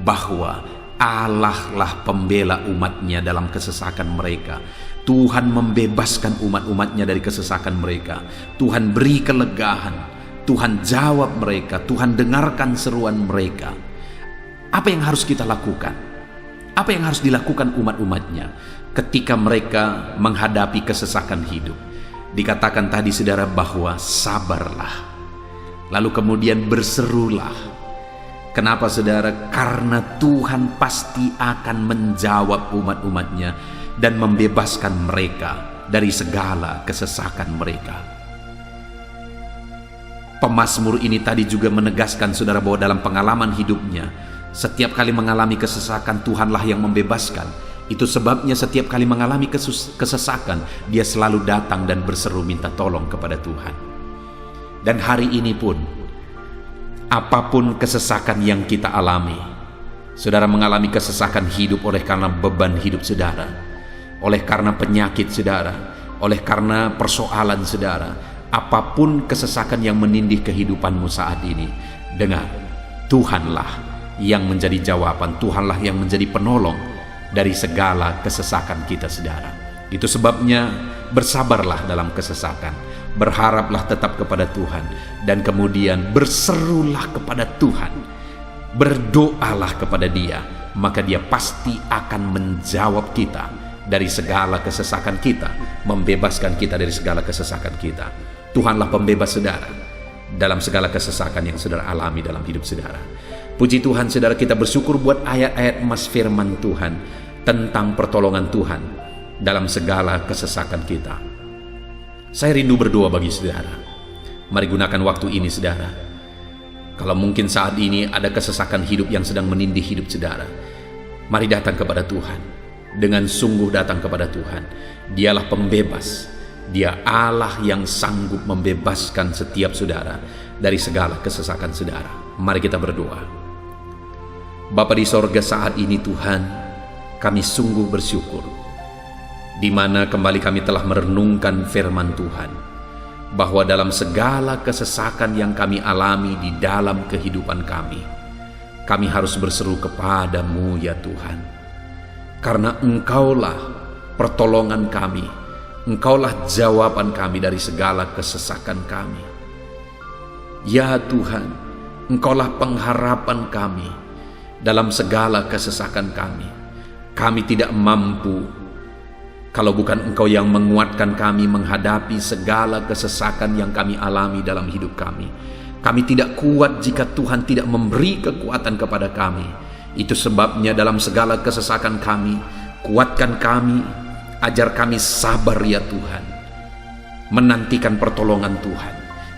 bahwa Allah lah pembela umatnya dalam kesesakan mereka. Tuhan membebaskan umat-umatnya dari kesesakan mereka. Tuhan beri kelegaan, Tuhan jawab mereka, Tuhan dengarkan seruan mereka. Apa yang harus kita lakukan? Apa yang harus dilakukan umat-umatnya ketika mereka menghadapi kesesakan hidup? Dikatakan tadi saudara bahwa sabarlah, lalu kemudian berserulah. Kenapa saudara? Karena Tuhan pasti akan menjawab umat-umatnya dan membebaskan mereka dari segala kesesakan mereka. Pemazmur ini tadi juga menegaskan saudara bahwa dalam pengalaman hidupnya, setiap kali mengalami kesesakan, Tuhanlah yang membebaskan. Itu sebabnya setiap kali mengalami kesesakan, dia selalu datang dan berseru minta tolong kepada Tuhan. Dan hari ini pun, apapun kesesakan yang kita alami, saudara mengalami kesesakan hidup oleh karena beban hidup saudara, oleh karena penyakit saudara, oleh karena persoalan saudara, apapun kesesakan yang menindih kehidupanmu saat ini, dengar, Tuhanlah yang menjadi jawaban, Tuhanlah yang menjadi penolong dari segala kesesakan kita saudara. Itu sebabnya bersabarlah dalam kesesakan, berharaplah tetap kepada Tuhan, dan kemudian berserulah kepada Tuhan, berdoalah kepada Dia, maka Dia pasti akan menjawab kita dari segala kesesakan kita, membebaskan kita dari segala kesesakan kita. Tuhanlah pembebas saudara dalam segala kesesakan yang saudara alami dalam hidup saudara. Puji Tuhan saudara, kita bersyukur buat ayat-ayat emas firman Tuhan tentang pertolongan Tuhan dalam segala kesesakan kita. Saya rindu berdoa bagi saudara. Mari gunakan waktu ini saudara. Kalau mungkin saat ini ada kesesakan hidup yang sedang menindih hidup saudara, mari datang kepada Tuhan. Dengan sungguh datang kepada Tuhan. Dialah pembebas. Dia Allah yang sanggup membebaskan setiap saudara dari segala kesesakan saudara. Mari kita berdoa. Bapa di sorga, saat ini Tuhan, kami sungguh bersyukur di mana kembali kami telah merenungkan firman Tuhan, bahwa dalam segala kesesakan yang kami alami di dalam kehidupan kami harus berseru kepadamu ya Tuhan, karena Engkaulah pertolongan kami, Engkaulah jawaban kami dari segala kesesakan kami. Ya Tuhan, Engkaulah pengharapan kami dalam segala kesesakan kami. Kami tidak mampu kalau bukan Engkau yang menguatkan kami menghadapi segala kesesakan yang kami alami dalam hidup kami. Kami tidak kuat jika Tuhan tidak memberi kekuatan kepada kami. Itu sebabnya dalam segala kesesakan kami, kuatkan kami, ajar kami sabar ya Tuhan, menantikan pertolongan Tuhan.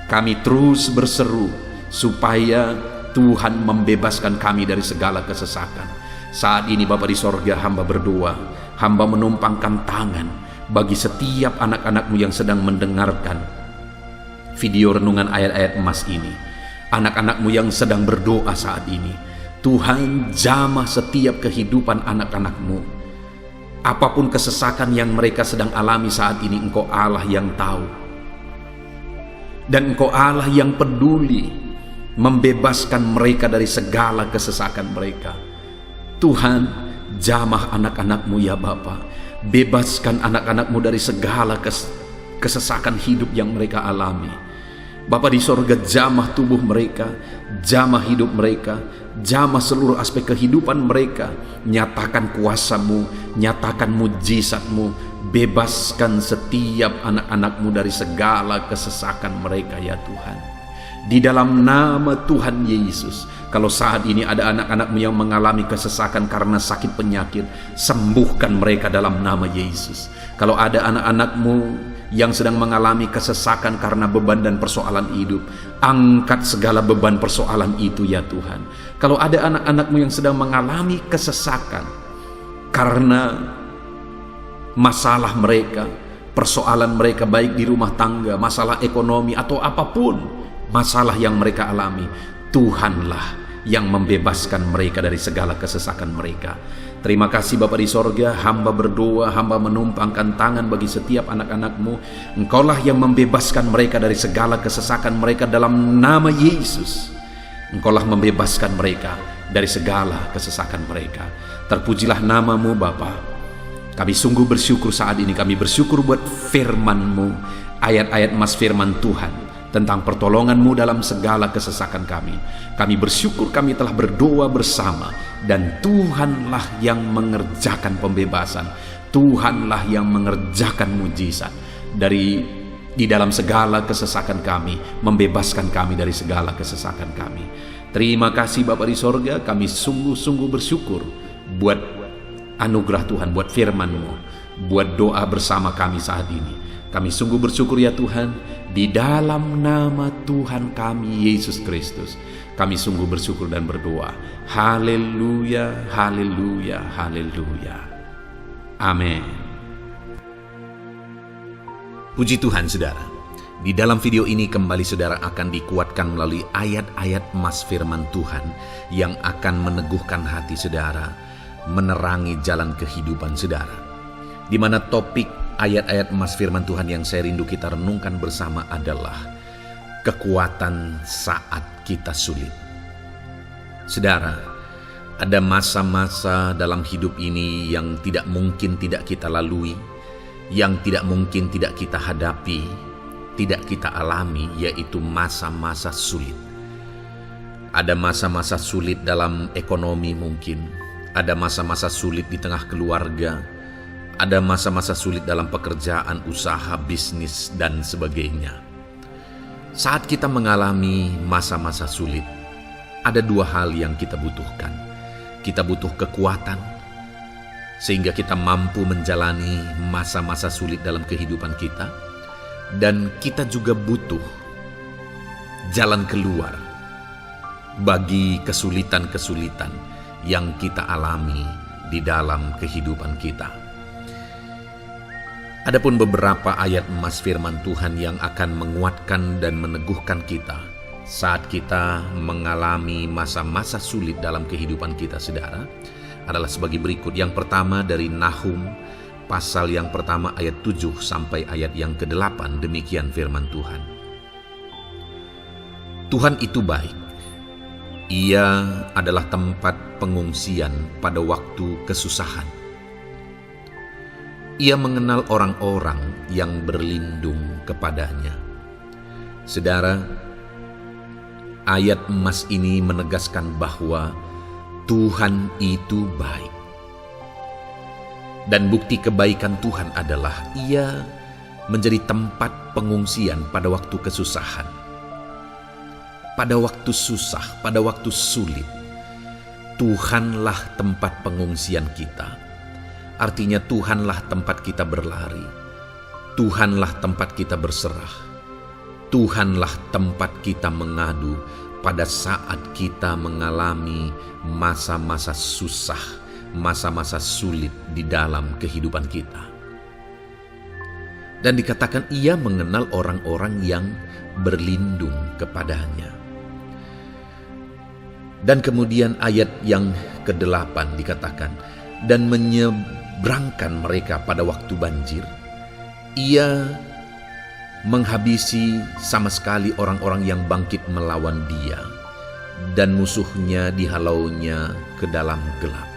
Kami terus berseru supaya Tuhan membebaskan kami dari segala kesesakan. Saat ini Bapa di sorga, hamba berdoa, hamba menumpangkan tangan bagi setiap anak-anak-Mu yang sedang mendengarkan video renungan ayat-ayat emas ini. Anak-anak-Mu yang sedang berdoa saat ini, Tuhan jamah setiap kehidupan anak-anak-Mu. Apapun kesesakan yang mereka sedang alami saat ini, Engkau Allah yang tahu. Dan Engkau Allah yang peduli membebaskan mereka dari segala kesesakan mereka. Tuhan, jamah anak-anak-Mu ya Bapa. Bebaskan anak-anak-Mu dari segala kesesakan hidup yang mereka alami. Bapa di sorga, jamah tubuh mereka, jamah hidup mereka, jamah seluruh aspek kehidupan mereka. Nyatakan kuasa-Mu, nyatakan mujizat-Mu, bebaskan setiap anak-anak-Mu dari segala kesesakan mereka ya Tuhan. Di dalam nama Tuhan Yesus, kalau saat ini ada anak-anak-Mu yang mengalami kesesakan karena sakit penyakit, sembuhkan mereka dalam nama Yesus. Kalau ada anak-anak-Mu yang sedang mengalami kesesakan karena beban dan persoalan hidup. Angkat segala beban persoalan itu ya Tuhan. Kalau ada anak-anak-Mu yang sedang mengalami kesesakan karena masalah mereka, persoalan mereka baik di rumah tangga, masalah ekonomi atau apapun masalah yang mereka alami, Tuhanlah yang membebaskan mereka dari segala kesesakan mereka. Terima kasih Bapa di sorga, hamba berdoa, hamba menumpangkan tangan bagi setiap anak-anak-Mu. Engkaulah yang membebaskan mereka dari segala kesesakan mereka dalam nama Yesus. Engkaulah membebaskan mereka dari segala kesesakan mereka. Terpujilah nama-Mu Bapa. Kami sungguh bersyukur saat ini, kami bersyukur buat firman-Mu, ayat-ayat Mas firman Tuhan tentang pertolongan-Mu dalam segala kesesakan kami. Kami bersyukur kami telah berdoa bersama, dan Tuhanlah yang mengerjakan pembebasan, Tuhanlah yang mengerjakan mujizat di dalam segala kesesakan kami, membebaskan kami dari segala kesesakan kami. Terima kasih Bapa di sorga, kami sungguh-sungguh bersyukur buat anugerah Tuhan, buat firman-Mu, buat doa bersama kami saat ini. Kami sungguh bersyukur ya Tuhan, di dalam nama Tuhan kami Yesus Kristus, kami sungguh bersyukur dan berdoa. Haleluya, haleluya, haleluya. Amin. Puji Tuhan saudara, di dalam video ini kembali saudara akan dikuatkan melalui ayat-ayat Mas firman Tuhan yang akan meneguhkan hati saudara, menerangi jalan kehidupan saudara. Di mana topik ayat-ayat Mas firman Tuhan yang saya rindu kita renungkan bersama adalah kekuatan saat kita sulit. Saudara, ada masa-masa dalam hidup ini yang tidak mungkin tidak kita lalui, yang tidak mungkin tidak kita hadapi, tidak kita alami, yaitu masa-masa sulit. Ada masa-masa sulit dalam ekonomi mungkin, ada masa-masa sulit di tengah keluarga, ada masa-masa sulit dalam pekerjaan, usaha, bisnis, dan sebagainya. Saat kita mengalami masa-masa sulit, ada dua hal yang kita butuhkan. Kita butuh kekuatan, sehingga kita mampu menjalani masa-masa sulit dalam kehidupan kita. Dan kita juga butuh jalan keluar bagi kesulitan-kesulitan yang kita alami di dalam kehidupan kita. Adapun beberapa ayat Mas firman Tuhan yang akan menguatkan dan meneguhkan kita saat kita mengalami masa-masa sulit dalam kehidupan kita saudara, adalah sebagai berikut. Yang pertama dari Nahum pasal yang pertama ayat 7 sampai ayat yang ke-8, demikian firman Tuhan. Tuhan itu baik. Ia adalah tempat pengungsian pada waktu kesusahan. Ia mengenal orang-orang yang berlindung kepadanya. Saudara, ayat emas ini menegaskan bahwa Tuhan itu baik. Dan bukti kebaikan Tuhan adalah Ia menjadi tempat pengungsian pada waktu kesusahan. Pada waktu susah, pada waktu sulit, Tuhanlah tempat pengungsian kita. Artinya Tuhanlah tempat kita berlari, Tuhanlah tempat kita berserah, Tuhanlah tempat kita mengadu pada saat kita mengalami masa-masa susah, masa-masa sulit di dalam kehidupan kita. Dan dikatakan Ia mengenal orang-orang yang berlindung kepadanya. Dan kemudian ayat yang ke-8 dikatakan, dan menyeberangkan mereka pada waktu banjir. Ia menghabisi sama sekali orang-orang yang bangkit melawan Dia, dan musuhnya dihalaunya ke dalam gelap.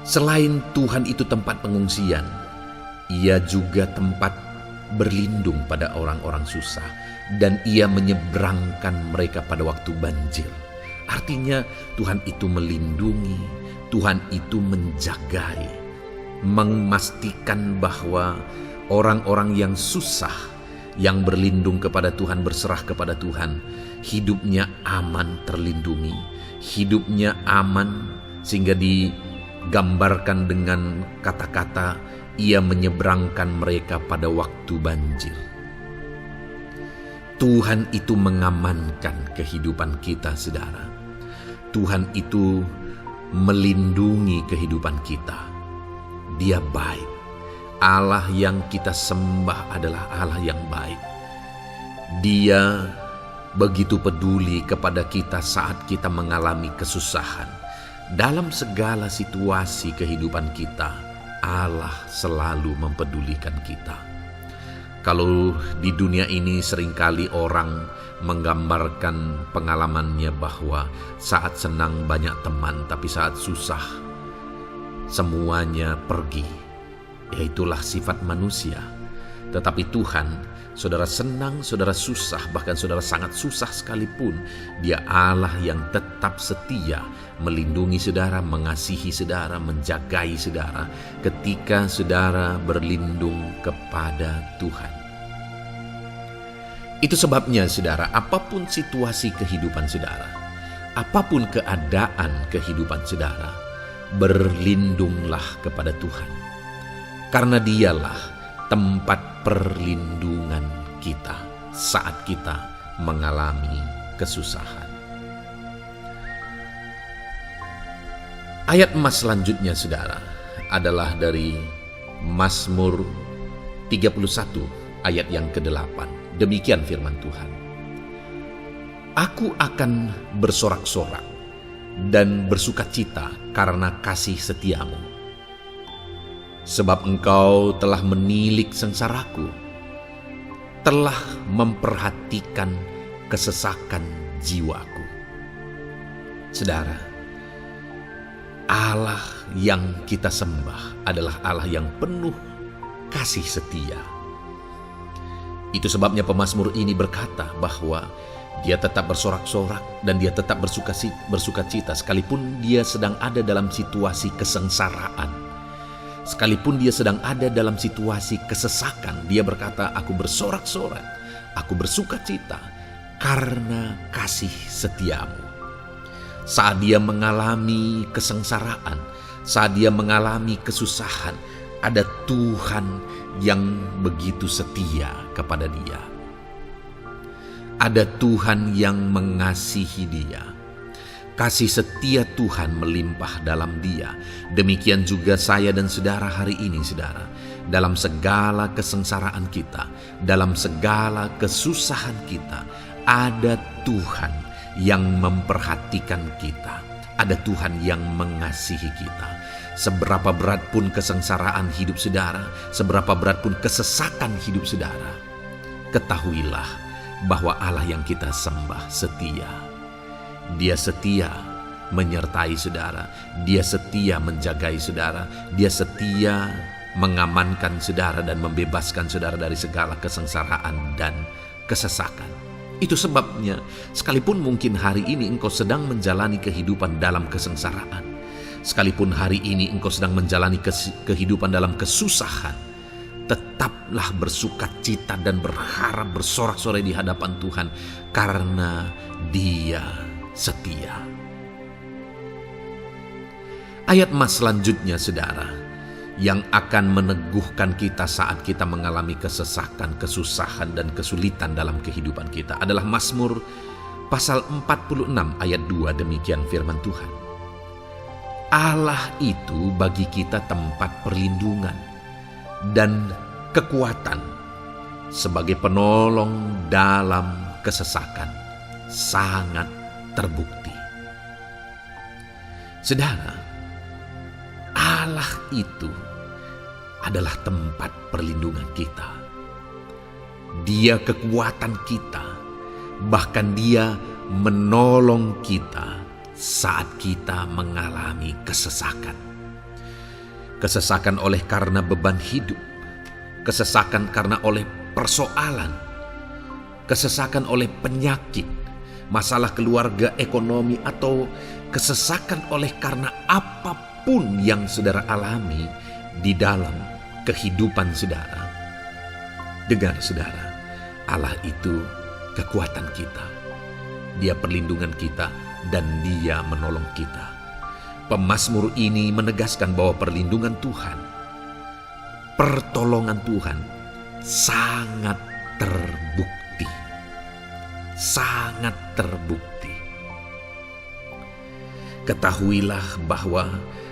Selain Tuhan itu tempat pengungsian, Ia juga tempat berlindung pada orang-orang susah, dan Ia menyeberangkan mereka pada waktu banjir. Artinya Tuhan itu melindungi, Tuhan itu menjagai, memastikan bahwa orang-orang yang susah, yang berlindung kepada Tuhan, berserah kepada Tuhan, hidupnya aman, terlindungi, hidupnya aman, sehingga Gambarkan dengan kata-kata, Ia menyeberangkan mereka pada waktu banjir. Tuhan itu mengamankan kehidupan kita, saudara. Tuhan itu melindungi kehidupan kita. Dia baik. Allah yang kita sembah adalah Allah yang baik. Dia begitu peduli kepada kita saat kita mengalami kesusahan. Dalam segala situasi kehidupan kita, Allah selalu mempedulikan kita. Kalau di dunia ini seringkali orang menggambarkan pengalamannya bahwa saat senang banyak teman, tapi saat susah semuanya pergi. Ya, itulah sifat manusia. Tetapi Tuhan, saudara senang, saudara susah, bahkan saudara sangat susah sekalipun, Dia Allah yang tetap setia melindungi saudara, mengasihi saudara, menjagai saudara ketika saudara berlindung kepada Tuhan. Itu sebabnya saudara, apapun situasi kehidupan saudara, apapun keadaan kehidupan saudara, berlindunglah kepada Tuhan. Karena Dialah tempat perlindungan kita saat kita mengalami kesusahan. Ayat emas selanjutnya saudara adalah dari Mazmur 31 ayat yang ke-8. Demikian firman Tuhan. Aku akan bersorak-sorak dan bersukacita karena kasih setiamu. Sebab Engkau telah menilik sengsaraku, telah memperhatikan kesesakan jiwaku. Saudara, Allah yang kita sembah adalah Allah yang penuh kasih setia. Itu sebabnya pemazmur ini berkata bahwa dia tetap bersorak-sorak dan dia tetap bersukacita sekalipun dia sedang ada dalam situasi kesengsaraan. Sekalipun dia sedang ada dalam situasi kesesakan, dia berkata, aku bersorak-sorak, aku bersukacita karena kasih setiamu. Saat dia mengalami kesengsaraan, saat dia mengalami kesusahan, ada Tuhan yang begitu setia kepada dia. Ada Tuhan yang mengasihi dia. Kasih setia Tuhan melimpah dalam dia. Demikian juga saya dan saudara hari ini, saudara. Dalam segala kesengsaraan kita, dalam segala kesusahan kita, ada Tuhan yang memperhatikan kita. Ada Tuhan yang mengasihi kita. Seberapa berat pun kesengsaraan hidup saudara, seberapa berat pun kesesakan hidup saudara, ketahuilah bahwa Allah yang kita sembah setia. Dia setia menyertai saudara, Dia setia menjagai saudara, Dia setia mengamankan saudara dan membebaskan saudara dari segala kesengsaraan dan kesesakan. Itu sebabnya sekalipun mungkin hari ini engkau sedang menjalani kehidupan dalam kesengsaraan, sekalipun hari ini engkau sedang menjalani kehidupan dalam kesusahan, tetaplah bersukacita dan berharap bersorak-sorai di hadapan Tuhan karena Dia setia. Ayat emas selanjutnya saudara, yang akan meneguhkan kita saat kita mengalami kesesakan, kesusahan, dan kesulitan dalam kehidupan kita adalah Mazmur pasal 46 ayat 2. Demikian firman Tuhan. Allah itu bagi kita tempat perlindungan dan kekuatan sebagai penolong dalam kesesakan, sangat terbukti. Saudara, Allah itu adalah tempat perlindungan kita. Dia kekuatan kita, bahkan Dia menolong kita saat kita mengalami kesesakan. Kesesakan oleh karena beban hidup, kesesakan karena oleh persoalan, kesesakan oleh penyakit, masalah keluarga, ekonomi, atau kesesakan oleh karena apapun yang saudara alami di dalam kehidupan saudara. Dengar saudara, Allah itu kekuatan kita. Dia perlindungan kita dan Dia menolong kita. Pemazmur ini menegaskan bahwa perlindungan Tuhan, pertolongan Tuhan sangat terbukti. Sangat terbukti. Ketahuilah bahwa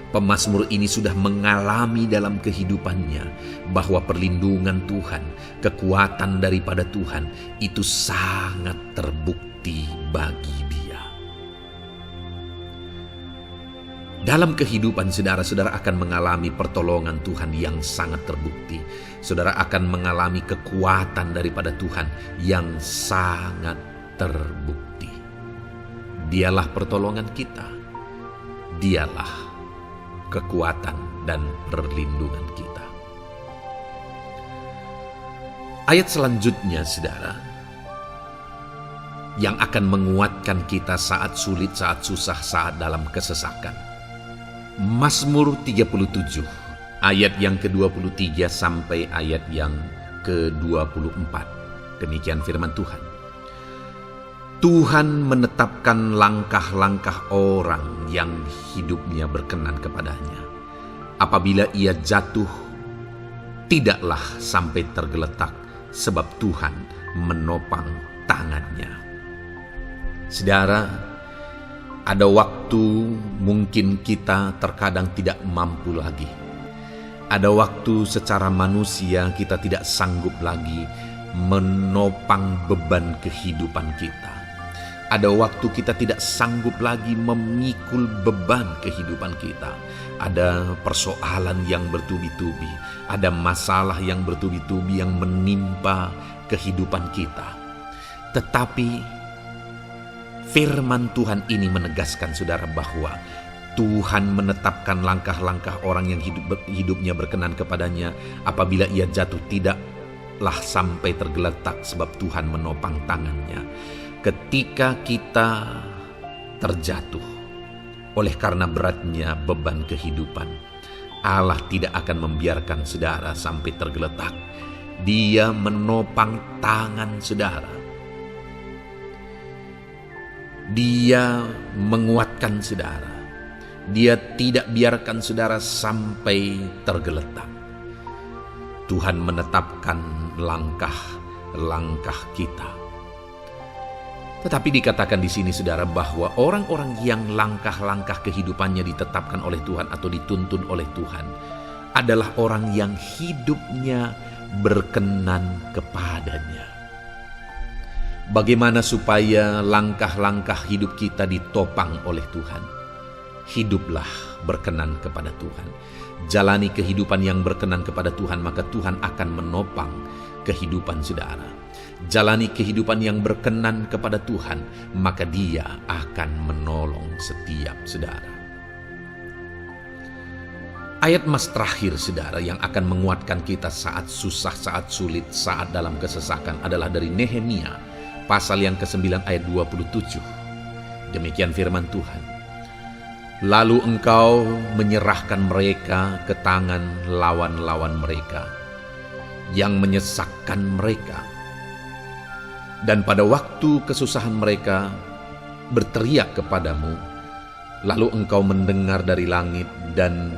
pemazmur ini sudah mengalami dalam kehidupannya bahwa perlindungan Tuhan, kekuatan daripada Tuhan itu sangat terbukti bagi dia. Dalam kehidupan saudara akan mengalami pertolongan Tuhan yang sangat terbukti. Saudara akan mengalami kekuatan daripada Tuhan yang sangat terbukti. Dialah pertolongan kita. Dialah kekuatan dan perlindungan kita. Ayat selanjutnya, saudara, yang akan menguatkan kita saat sulit, saat susah, saat dalam kesesakan. Mazmur 37, ayat yang ke-23 sampai ayat yang ke-24. Demikian firman Tuhan. Tuhan menetapkan langkah-langkah orang yang hidupnya berkenan kepadanya. Apabila ia jatuh, tidaklah sampai tergeletak, sebab Tuhan menopang tangannya. Saudara, ada waktu mungkin kita terkadang tidak mampu lagi. Ada waktu secara manusia kita tidak sanggup lagi menopang beban kehidupan kita. Ada waktu kita tidak sanggup lagi memikul beban kehidupan kita. Ada persoalan yang bertubi-tubi, ada masalah yang bertubi-tubi yang menimpa kehidupan kita. Tetapi firman Tuhan ini menegaskan saudara bahwa Tuhan menetapkan langkah-langkah orang yang hidupnya berkenan kepadanya. Apabila ia jatuh, tidaklah sampai tergeletak, sebab Tuhan menopang tangannya. Ketika kita terjatuh oleh karena beratnya beban kehidupan, Allah tidak akan membiarkan saudara sampai tergeletak. Dia menopang tangan saudara. Dia menguatkan saudara. Dia tidak biarkan saudara sampai tergeletak. Tuhan menetapkan langkah-langkah kita. Tetapi dikatakan di sini saudara bahwa orang-orang yang langkah-langkah kehidupannya ditetapkan oleh Tuhan atau dituntun oleh Tuhan adalah orang yang hidupnya berkenan kepadanya. Bagaimana supaya langkah-langkah hidup kita ditopang oleh Tuhan? Hiduplah berkenan kepada Tuhan. Jalani kehidupan yang berkenan kepada Tuhan, maka Tuhan akan menopang kehidupan saudara. Jalani kehidupan yang berkenan kepada Tuhan, maka Dia akan menolong setiap saudara. Ayat mas terakhir saudara yang akan menguatkan kita saat susah, saat sulit, saat dalam kesesakan adalah dari Nehemia pasal yang ke-9 ayat 27. Demikian firman Tuhan. Lalu engkau menyerahkan mereka ke tangan lawan-lawan mereka yang menyesakkan mereka. Dan pada waktu kesusahan mereka berteriak kepadamu, lalu engkau mendengar dari langit, dan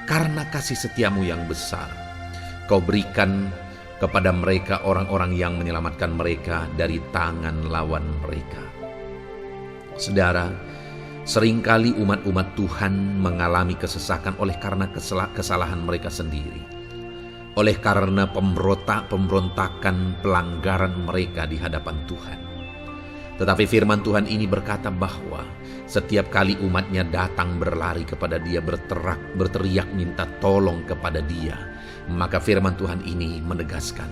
karena kasih setiamu yang besar, kau berikan kepada mereka orang-orang yang menyelamatkan mereka dari tangan lawan mereka. Saudara, seringkali umat-umat Tuhan mengalami kesesakan oleh karena kesalahan mereka sendiri. Oleh karena pemberontakan, pelanggaran mereka di hadapan Tuhan. Tetapi firman Tuhan ini berkata bahwa setiap kali umatnya datang berlari kepada Dia, berteriak minta tolong kepada Dia, maka firman Tuhan ini menegaskan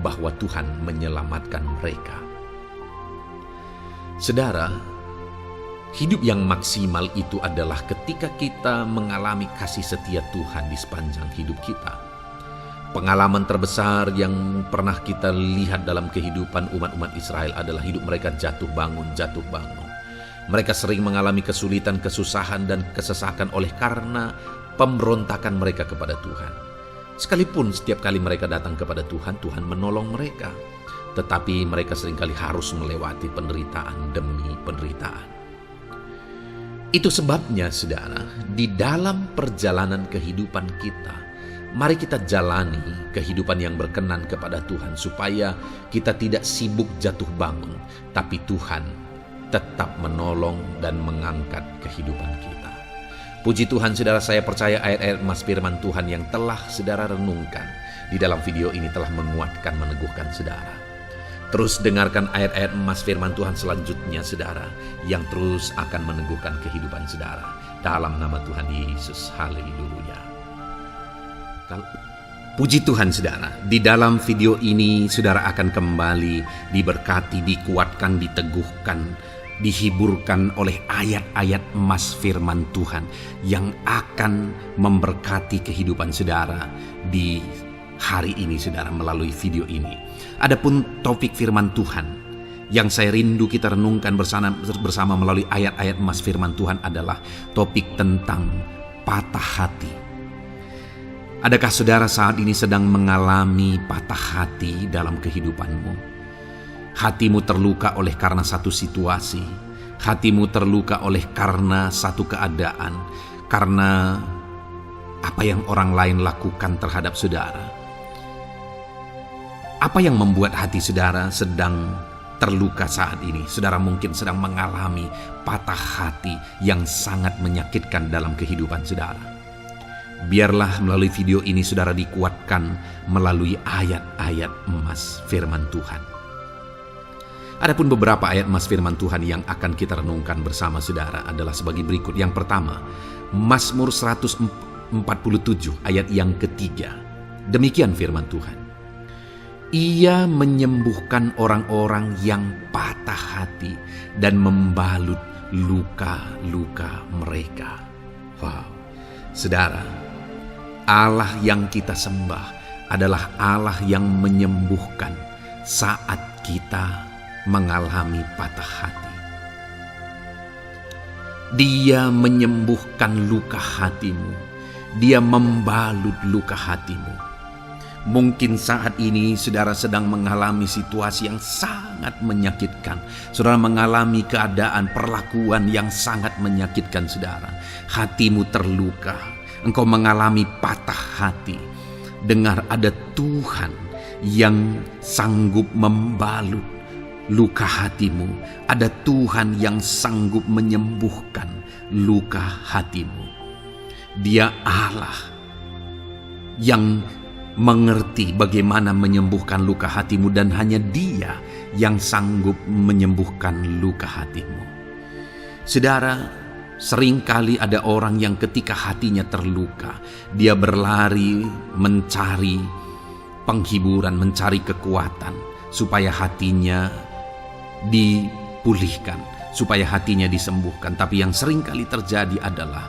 bahwa Tuhan menyelamatkan mereka. Saudara, hidup yang maksimal itu adalah ketika kita mengalami kasih setia Tuhan di sepanjang hidup kita. Pengalaman terbesar yang pernah kita lihat dalam kehidupan umat-umat Israel adalah hidup mereka jatuh bangun. Mereka sering mengalami kesulitan, kesusahan, dan kesesakan oleh karena pemberontakan mereka kepada Tuhan. Sekalipun setiap kali mereka datang kepada Tuhan, Tuhan menolong mereka. Tetapi mereka seringkali harus melewati penderitaan demi penderitaan. Itu sebabnya, saudara, di dalam perjalanan kehidupan kita, mari kita jalani kehidupan yang berkenan kepada Tuhan, supaya kita tidak sibuk jatuh bangun, tapi Tuhan tetap menolong dan mengangkat kehidupan kita. Puji Tuhan, saudara, saya percaya ayat-ayat emas firman Tuhan yang telah saudara renungkan di dalam video ini telah menguatkan, meneguhkan saudara. Terus dengarkan ayat-ayat emas firman Tuhan selanjutnya, saudara, yang terus akan meneguhkan kehidupan saudara. Dalam nama Tuhan Yesus, haleluya. Puji Tuhan, saudara, di dalam video ini saudara akan kembali diberkati, dikuatkan, diteguhkan, dihiburkan oleh ayat-ayat emas firman Tuhan yang akan memberkati kehidupan saudara di hari ini, saudara, melalui video ini. Adapun topik firman Tuhan yang saya rindu kita renungkan bersama melalui ayat-ayat emas firman Tuhan adalah topik tentang patah hati. Adakah saudara saat ini sedang mengalami patah hati dalam kehidupanmu? Hatimu terluka oleh karena satu situasi, hatimu terluka oleh karena satu keadaan, karena apa yang orang lain lakukan terhadap saudara. Apa yang membuat hati saudara sedang terluka saat ini? Saudara mungkin sedang mengalami patah hati yang sangat menyakitkan dalam kehidupan saudara. Biarlah melalui video ini saudara dikuatkan melalui ayat-ayat emas firman Tuhan. Adapun beberapa ayat emas firman Tuhan yang akan kita renungkan bersama saudara adalah sebagai berikut. Yang pertama, Mazmur 147 ayat yang ketiga. Demikian firman Tuhan. Ia menyembuhkan orang-orang yang patah hati dan membalut luka-luka mereka. Wow, saudara, Allah yang kita sembah adalah Allah yang menyembuhkan saat kita mengalami patah hati. Dia menyembuhkan luka hatimu, Dia membalut luka hatimu. Mungkin saat ini saudara sedang mengalami situasi yang sangat menyakitkan. Saudara mengalami keadaan perlakuan yang sangat menyakitkan saudara. Hatimu terluka. Engkau mengalami patah hati. Dengar, ada Tuhan yang sanggup membalut luka hatimu. Ada Tuhan yang sanggup menyembuhkan luka hatimu. Dia Allah yang mengerti bagaimana menyembuhkan luka hatimu, dan hanya Dia yang sanggup menyembuhkan luka hatimu. Saudara, seringkali ada orang yang ketika hatinya terluka, dia berlari mencari penghiburan, mencari kekuatan supaya hatinya dipulihkan, supaya hatinya disembuhkan. Tapi yang seringkali terjadi adalah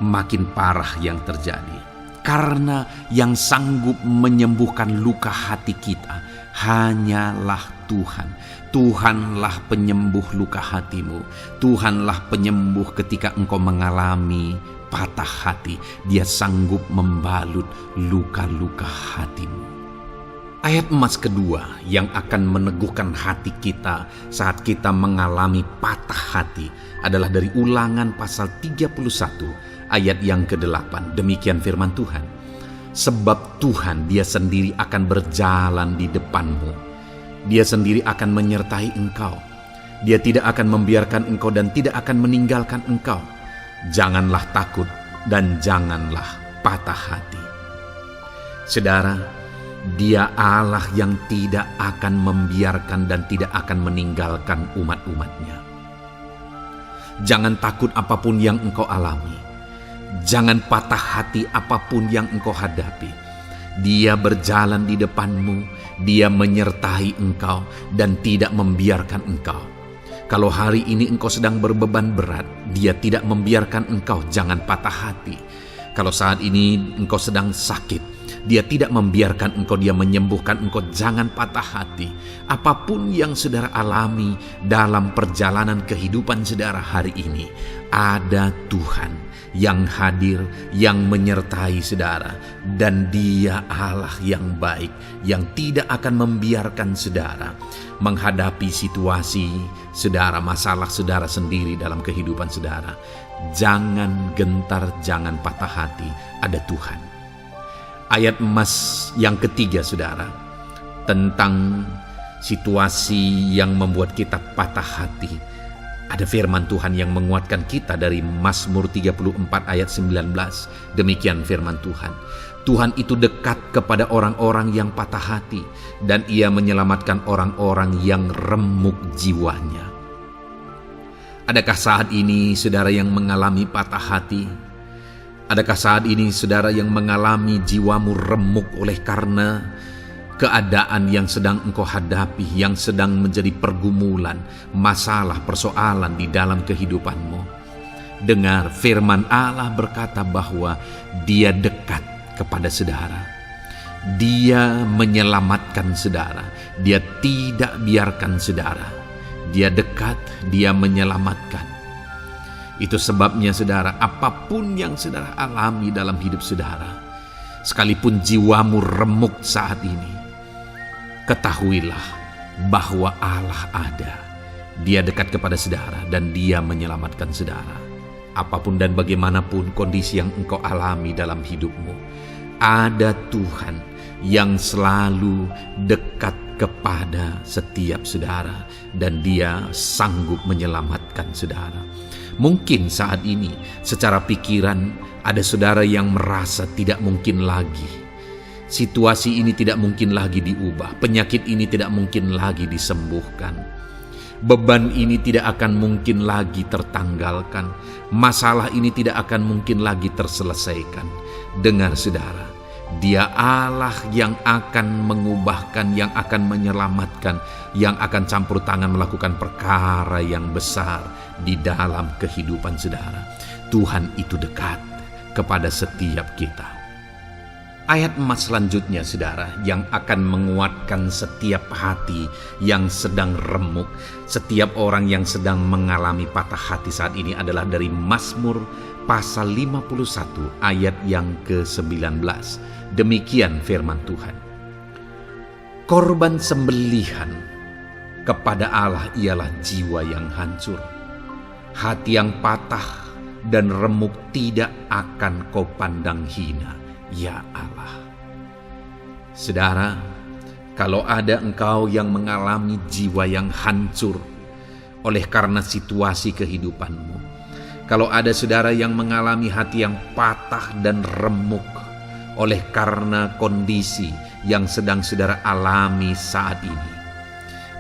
makin parah yang terjadi. Karena yang sanggup menyembuhkan luka hati kita hanyalah Tuhan. Tuhanlah penyembuh luka hatimu. Tuhanlah penyembuh ketika engkau mengalami patah hati. Dia sanggup membalut luka-luka hatimu. Ayat emas kedua yang akan meneguhkan hati kita saat kita mengalami patah hati adalah dari Ulangan pasal 31 ayat yang ke-8. Demikian firman Tuhan. Sebab Tuhan Dia sendiri akan berjalan di depanmu. Dia sendiri akan menyertai engkau. Dia tidak akan membiarkan engkau dan tidak akan meninggalkan engkau. Janganlah takut dan janganlah patah hati. Saudara, Dia Allah yang tidak akan membiarkan dan tidak akan meninggalkan umat-umatnya. Jangan takut apapun yang engkau alami. Jangan patah hati apapun yang engkau hadapi. Dia berjalan di depanmu, Dia menyertai engkau dan tidak membiarkan engkau. Kalau hari ini engkau sedang berbeban berat, Dia tidak membiarkan engkau, jangan patah hati. Kalau saat ini engkau sedang sakit, Dia tidak membiarkan engkau, Dia menyembuhkan engkau, jangan patah hati. Apapun yang saudara alami dalam perjalanan kehidupan saudara hari ini, ada Tuhan yang hadir, yang menyertai saudara. Dan Dia Allah yang baik, yang tidak akan membiarkan saudara menghadapi situasi saudara, masalah saudara sendiri dalam kehidupan saudara. Jangan gentar, jangan patah hati, ada Tuhan. Ayat emas yang ketiga saudara, tentang situasi yang membuat kita patah hati. Ada firman Tuhan yang menguatkan kita dari Mazmur 34 ayat 19. Demikian firman Tuhan. Tuhan itu dekat kepada orang-orang yang patah hati, dan Ia menyelamatkan orang-orang yang remuk jiwanya. Adakah saat ini saudara yang mengalami patah hati? Adakah saat ini saudara yang mengalami jiwamu remuk oleh karena keadaan yang sedang engkau hadapi, yang sedang menjadi pergumulan, masalah, persoalan di dalam kehidupanmu? Dengar, firman Allah berkata bahwa Dia dekat kepada saudara. Dia menyelamatkan saudara. Dia tidak biarkan saudara. Dia dekat, Dia menyelamatkan. Itu sebabnya saudara, apapun yang saudara alami dalam hidup saudara, sekalipun jiwamu remuk saat ini, ketahuilah bahwa Allah ada. Dia dekat kepada saudara dan Dia menyelamatkan saudara. Apapun dan bagaimanapun kondisi yang engkau alami dalam hidupmu, ada Tuhan yang selalu dekat kepada setiap saudara, dan Dia sanggup menyelamatkan saudara. Mungkin saat ini secara pikiran ada saudara yang merasa tidak mungkin lagi. Situasi ini tidak mungkin lagi diubah. Penyakit ini tidak mungkin lagi disembuhkan. Beban ini tidak akan mungkin lagi tertanggalkan. Masalah ini tidak akan mungkin lagi terselesaikan. Dengar saudara, Dia Allah yang akan mengubahkan, yang akan menyelamatkan, yang akan campur tangan melakukan perkara yang besar di dalam kehidupan saudara. Tuhan itu dekat kepada setiap kita. Ayat emas selanjutnya saudara, yang akan menguatkan setiap hati yang sedang remuk, setiap orang yang sedang mengalami patah hati saat ini adalah dari Mazmur pasal 51 ayat yang ke-19. Demikian firman Tuhan. Korban sembelihan kepada Allah ialah jiwa yang hancur. Hati yang patah dan remuk tidak akan kau pandang hina, ya Allah. Saudara, kalau ada engkau yang mengalami jiwa yang hancur oleh karena situasi kehidupanmu, kalau ada saudara yang mengalami hati yang patah dan remuk oleh karena kondisi yang sedang saudara alami saat ini,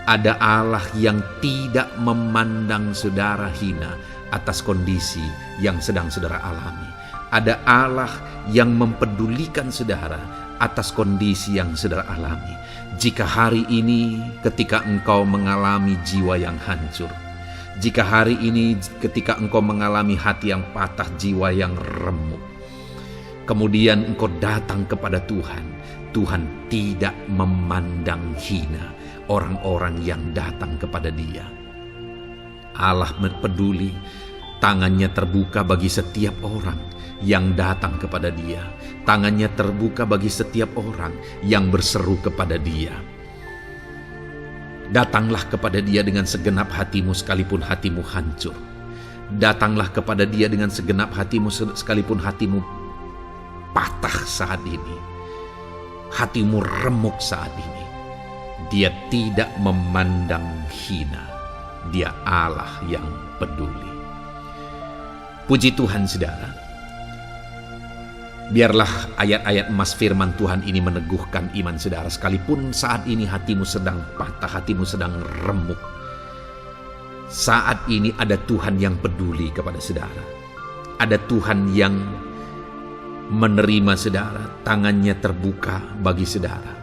ada Allah yang tidak memandang saudara hina atas kondisi yang sedang saudara alami. Ada Allah yang mempedulikan saudara atas kondisi yang saudara alami. Jika hari ini ketika engkau mengalami jiwa yang hancur, jika hari ini ketika engkau mengalami hati yang patah, jiwa yang remuk, kemudian engkau datang kepada Tuhan, Tuhan tidak memandang hina orang-orang yang datang kepada Dia. Allah peduli, tangannya terbuka bagi setiap orang yang datang kepada Dia. Tangannya terbuka bagi setiap orang yang berseru kepada Dia. Datanglah kepada Dia dengan segenap hatimu sekalipun hatimu hancur. Datanglah kepada Dia dengan segenap hatimu sekalipun hatimu patah saat ini, hatimu remuk saat ini. Dia tidak memandang hina. Dia Allah yang peduli. Puji Tuhan saudara. Biarlah ayat-ayat emas firman Tuhan ini meneguhkan iman saudara. Sekalipun saat ini hatimu sedang patah, hatimu sedang remuk, saat ini ada Tuhan yang peduli kepada saudara. Ada Tuhan yang menerima saudara, tangannya terbuka bagi saudara.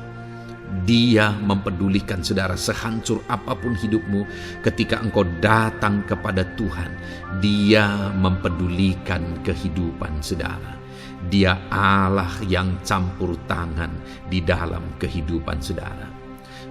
Dia mempedulikan saudara sehancur apapun hidupmu. Ketika engkau datang kepada Tuhan, Dia mempedulikan kehidupan saudara. Dia Allah yang campur tangan di dalam kehidupan saudara.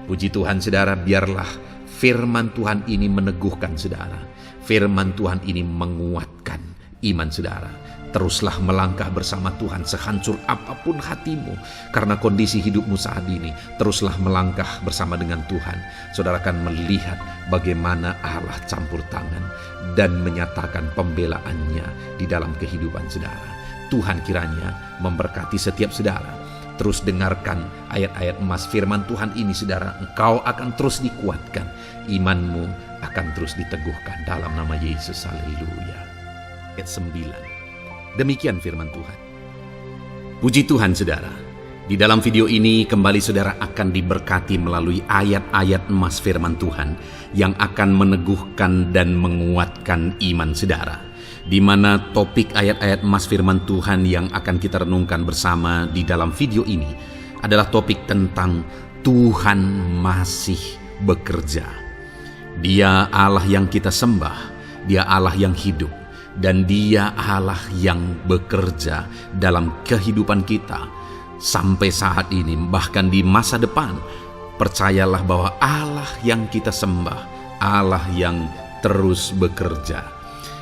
Puji Tuhan saudara, biarlah firman Tuhan ini meneguhkan saudara. Firman Tuhan ini menguatkan iman saudara. Teruslah melangkah bersama Tuhan sehancur apapun hatimu karena kondisi hidupmu saat ini. Teruslah melangkah bersama dengan Tuhan. Saudara akan melihat bagaimana Allah campur tangan dan menyatakan pembelaannya di dalam kehidupan saudara. Tuhan kiranya memberkati setiap saudara. Terus dengarkan ayat-ayat emas firman Tuhan ini saudara. Engkau akan terus dikuatkan. Imanmu akan terus diteguhkan dalam nama Yesus. Haleluya. Ayat 9. Demikian firman Tuhan. Puji Tuhan saudara. Di dalam video ini kembali saudara akan diberkati melalui ayat-ayat emas firman Tuhan yang akan meneguhkan dan menguatkan iman saudara. Di mana topik ayat-ayat emas firman Tuhan yang akan kita renungkan bersama di dalam video ini adalah topik tentang Tuhan masih bekerja. Dia Allah yang kita sembah, Dia Allah yang hidup, dan Dia Allah yang bekerja dalam kehidupan kita sampai saat ini, bahkan di masa depan. Percayalah bahwa Allah yang kita sembah, Allah yang terus bekerja.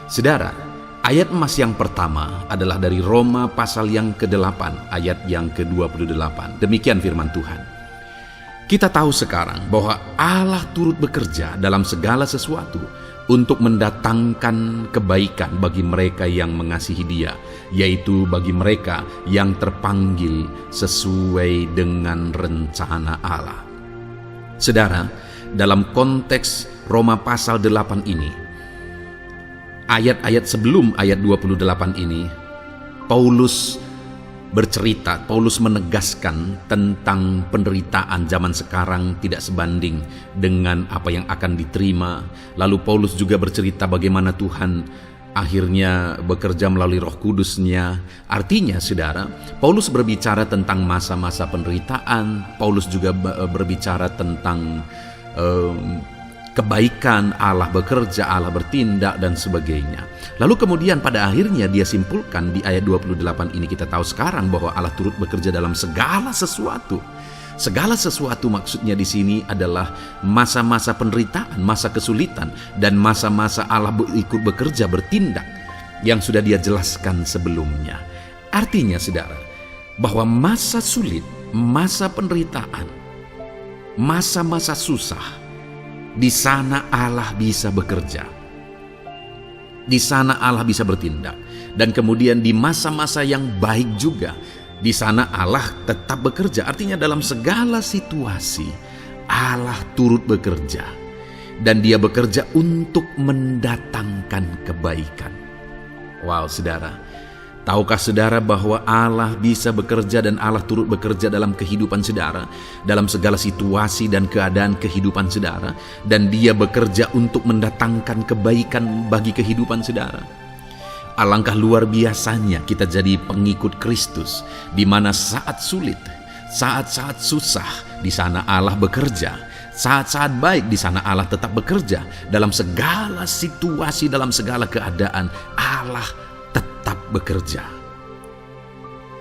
Saudara, ayat emas yang pertama adalah dari Roma pasal yang ke-8 ayat yang ke-28. Demikian firman Tuhan. Kita tahu sekarang bahwa Allah turut bekerja dalam segala sesuatu untuk mendatangkan kebaikan bagi mereka yang mengasihi Dia, yaitu bagi mereka yang terpanggil sesuai dengan rencana Allah. Saudara, dalam konteks Roma pasal 8 ini, ayat-ayat sebelum ayat 28 ini, Paulus menegaskan tentang penderitaan zaman sekarang tidak sebanding dengan apa yang akan diterima. Lalu Paulus juga bercerita bagaimana Tuhan akhirnya bekerja melalui Roh Kudus-Nya. Artinya saudara, Paulus berbicara tentang masa-masa penderitaan. Paulus juga berbicara tentang kebaikan, Allah bekerja, Allah bertindak, dan sebagainya. Lalu kemudian pada akhirnya dia simpulkan di ayat 28 ini, kita tahu sekarang bahwa Allah turut bekerja dalam segala sesuatu. Segala sesuatu maksudnya di sini adalah masa-masa penderitaan, masa kesulitan, dan masa-masa Allah ikut bekerja, bertindak, yang sudah dia jelaskan sebelumnya. Artinya saudara, bahwa masa sulit, masa penderitaan, masa-masa susah, di sana Allah bisa bekerja. Di sana Allah bisa bertindak. Dan kemudian di masa-masa yang baik juga, di sana Allah tetap bekerja. Artinya dalam segala situasi Allah turut bekerja. Dan Dia bekerja untuk mendatangkan kebaikan. Wow saudara, tahukah saudara bahwa Allah bisa bekerja dan Allah turut bekerja dalam kehidupan saudara, dalam segala situasi dan keadaan kehidupan saudara, dan Dia bekerja untuk mendatangkan kebaikan bagi kehidupan saudara? Alangkah luar biasanya kita jadi pengikut Kristus, di mana saat sulit, saat-saat susah, di sana Allah bekerja. Saat-saat baik, di sana Allah tetap bekerja. Dalam segala situasi, dalam segala keadaan, Allah tetap bekerja.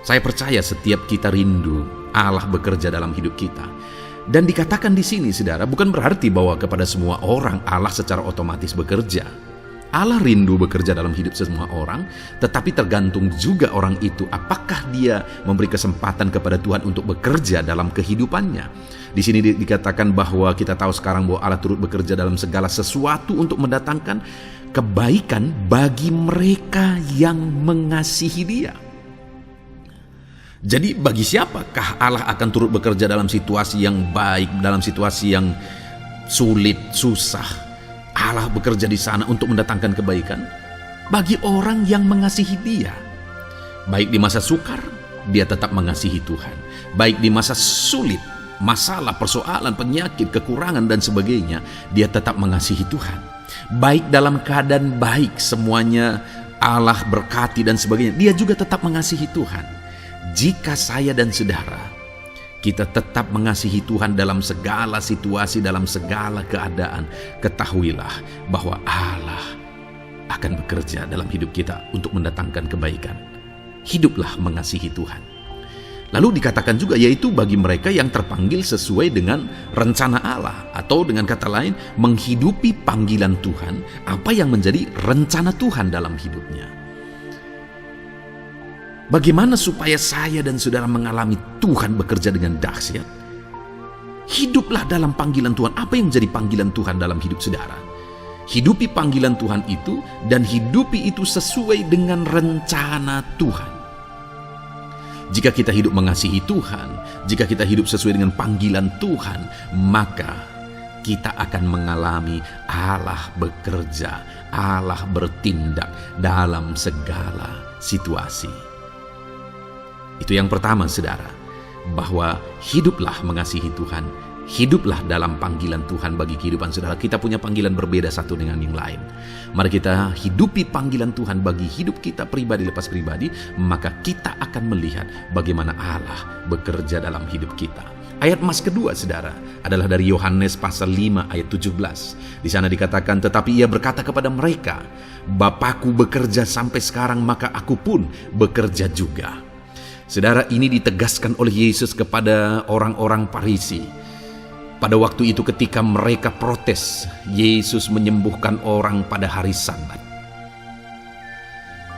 Saya percaya setiap kita rindu Allah bekerja dalam hidup kita. Dan dikatakan di sini saudara, bukan berarti bahwa kepada semua orang Allah secara otomatis bekerja. Allah rindu bekerja dalam hidup semua orang, tetapi tergantung juga orang itu apakah dia memberi kesempatan kepada Tuhan untuk bekerja dalam kehidupannya. Di sini dikatakan bahwa kita tahu sekarang bahwa Allah turut bekerja dalam segala sesuatu untuk mendatangkan kebaikan bagi mereka yang mengasihi Dia. Jadi bagi siapakah Allah akan turut bekerja dalam situasi yang baik, dalam situasi yang sulit, susah? Allah bekerja di sana untuk mendatangkan kebaikan bagi orang yang mengasihi Dia. Baik di masa sukar, dia tetap mengasihi Tuhan. Baik di masa sulit, masalah, persoalan, penyakit, kekurangan, dan sebagainya, dia tetap mengasihi Tuhan. Baik dalam keadaan baik, semuanya Allah berkati dan sebagainya, dia juga tetap mengasihi Tuhan. Jika saya dan saudara, kita tetap mengasihi Tuhan dalam segala situasi, dalam segala keadaan, ketahuilah bahwa Allah akan bekerja dalam hidup kita untuk mendatangkan kebaikan. Hiduplah mengasihi Tuhan. Lalu dikatakan juga, yaitu bagi mereka yang terpanggil sesuai dengan rencana Allah, atau dengan kata lain, menghidupi panggilan Tuhan, apa yang menjadi rencana Tuhan dalam hidupnya. Bagaimana supaya saya dan saudara mengalami Tuhan bekerja dengan dahsyat? Hiduplah dalam panggilan Tuhan. Apa yang menjadi panggilan Tuhan dalam hidup saudara? Hidupi panggilan Tuhan itu, dan hidupi itu sesuai dengan rencana Tuhan. Jika kita hidup mengasihi Tuhan, jika kita hidup sesuai dengan panggilan Tuhan, maka kita akan mengalami Allah bekerja, Allah bertindak dalam segala situasi. Itu yang pertama, saudara, bahwa hiduplah mengasihi Tuhan, hiduplah dalam panggilan Tuhan bagi kehidupan saudara. Kita punya panggilan berbeda satu dengan yang lain. Mari kita hidupi panggilan Tuhan bagi hidup kita pribadi lepas pribadi, maka kita akan melihat bagaimana Allah bekerja dalam hidup kita. Ayat emas kedua, saudara, adalah dari Yohanes pasal 5 ayat 17. Di sana dikatakan, tetapi ia berkata kepada mereka, Bapakku bekerja sampai sekarang, maka aku pun bekerja juga. Saudara, ini ditegaskan oleh Yesus kepada orang-orang Farisi. Pada waktu itu ketika mereka protes, Yesus menyembuhkan orang pada hari Sabat.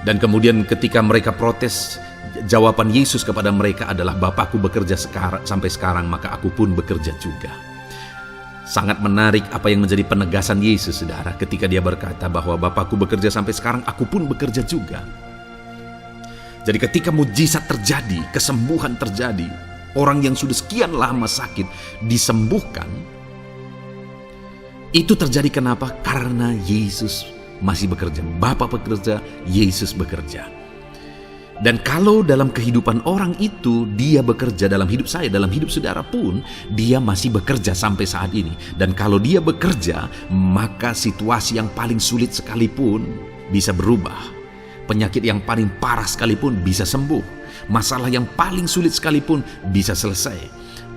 Dan kemudian ketika mereka protes, jawaban Yesus kepada mereka adalah, Bapakku bekerja sampai sekarang, maka aku pun bekerja juga. Sangat menarik apa yang menjadi penegasan Yesus, saudara, ketika dia berkata bahwa Bapakku bekerja sampai sekarang, aku pun bekerja juga. Jadi ketika mujizat terjadi, kesembuhan terjadi, orang yang sudah sekian lama sakit disembuhkan, itu terjadi kenapa? Karena Yesus masih bekerja. Bapa bekerja, Yesus bekerja. Dan kalau dalam kehidupan orang itu dia bekerja, dalam hidup saya, dalam hidup saudara pun, dia masih bekerja sampai saat ini. Dan kalau dia bekerja, maka situasi yang paling sulit sekalipun bisa berubah. Penyakit yang paling parah sekalipun bisa sembuh. Masalah yang paling sulit sekalipun bisa selesai.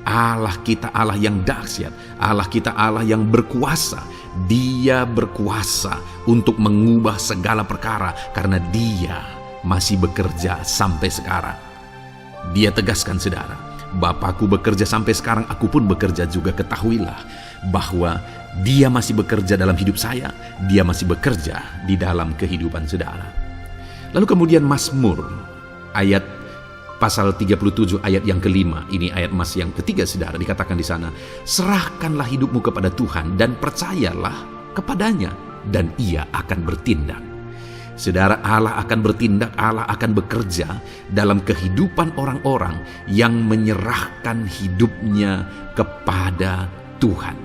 Allah kita Allah yang dahsyat. Allah kita Allah yang berkuasa. Dia berkuasa untuk mengubah segala perkara karena dia masih bekerja sampai sekarang. Dia tegaskan, saudara, Bapakku bekerja sampai sekarang, aku pun bekerja juga. Ketahuilah bahwa dia masih bekerja dalam hidup saya. Dia masih bekerja di dalam kehidupan saudara. Lalu kemudian Mazmur ayat pasal 37 ayat yang kelima, ini ayat emas yang ketiga, saudara, dikatakan di sana, serahkanlah hidupmu kepada Tuhan dan percayalah kepadanya, dan ia akan bertindak. Saudara, Allah akan bertindak, Allah akan bekerja dalam kehidupan orang-orang yang menyerahkan hidupnya kepada Tuhan.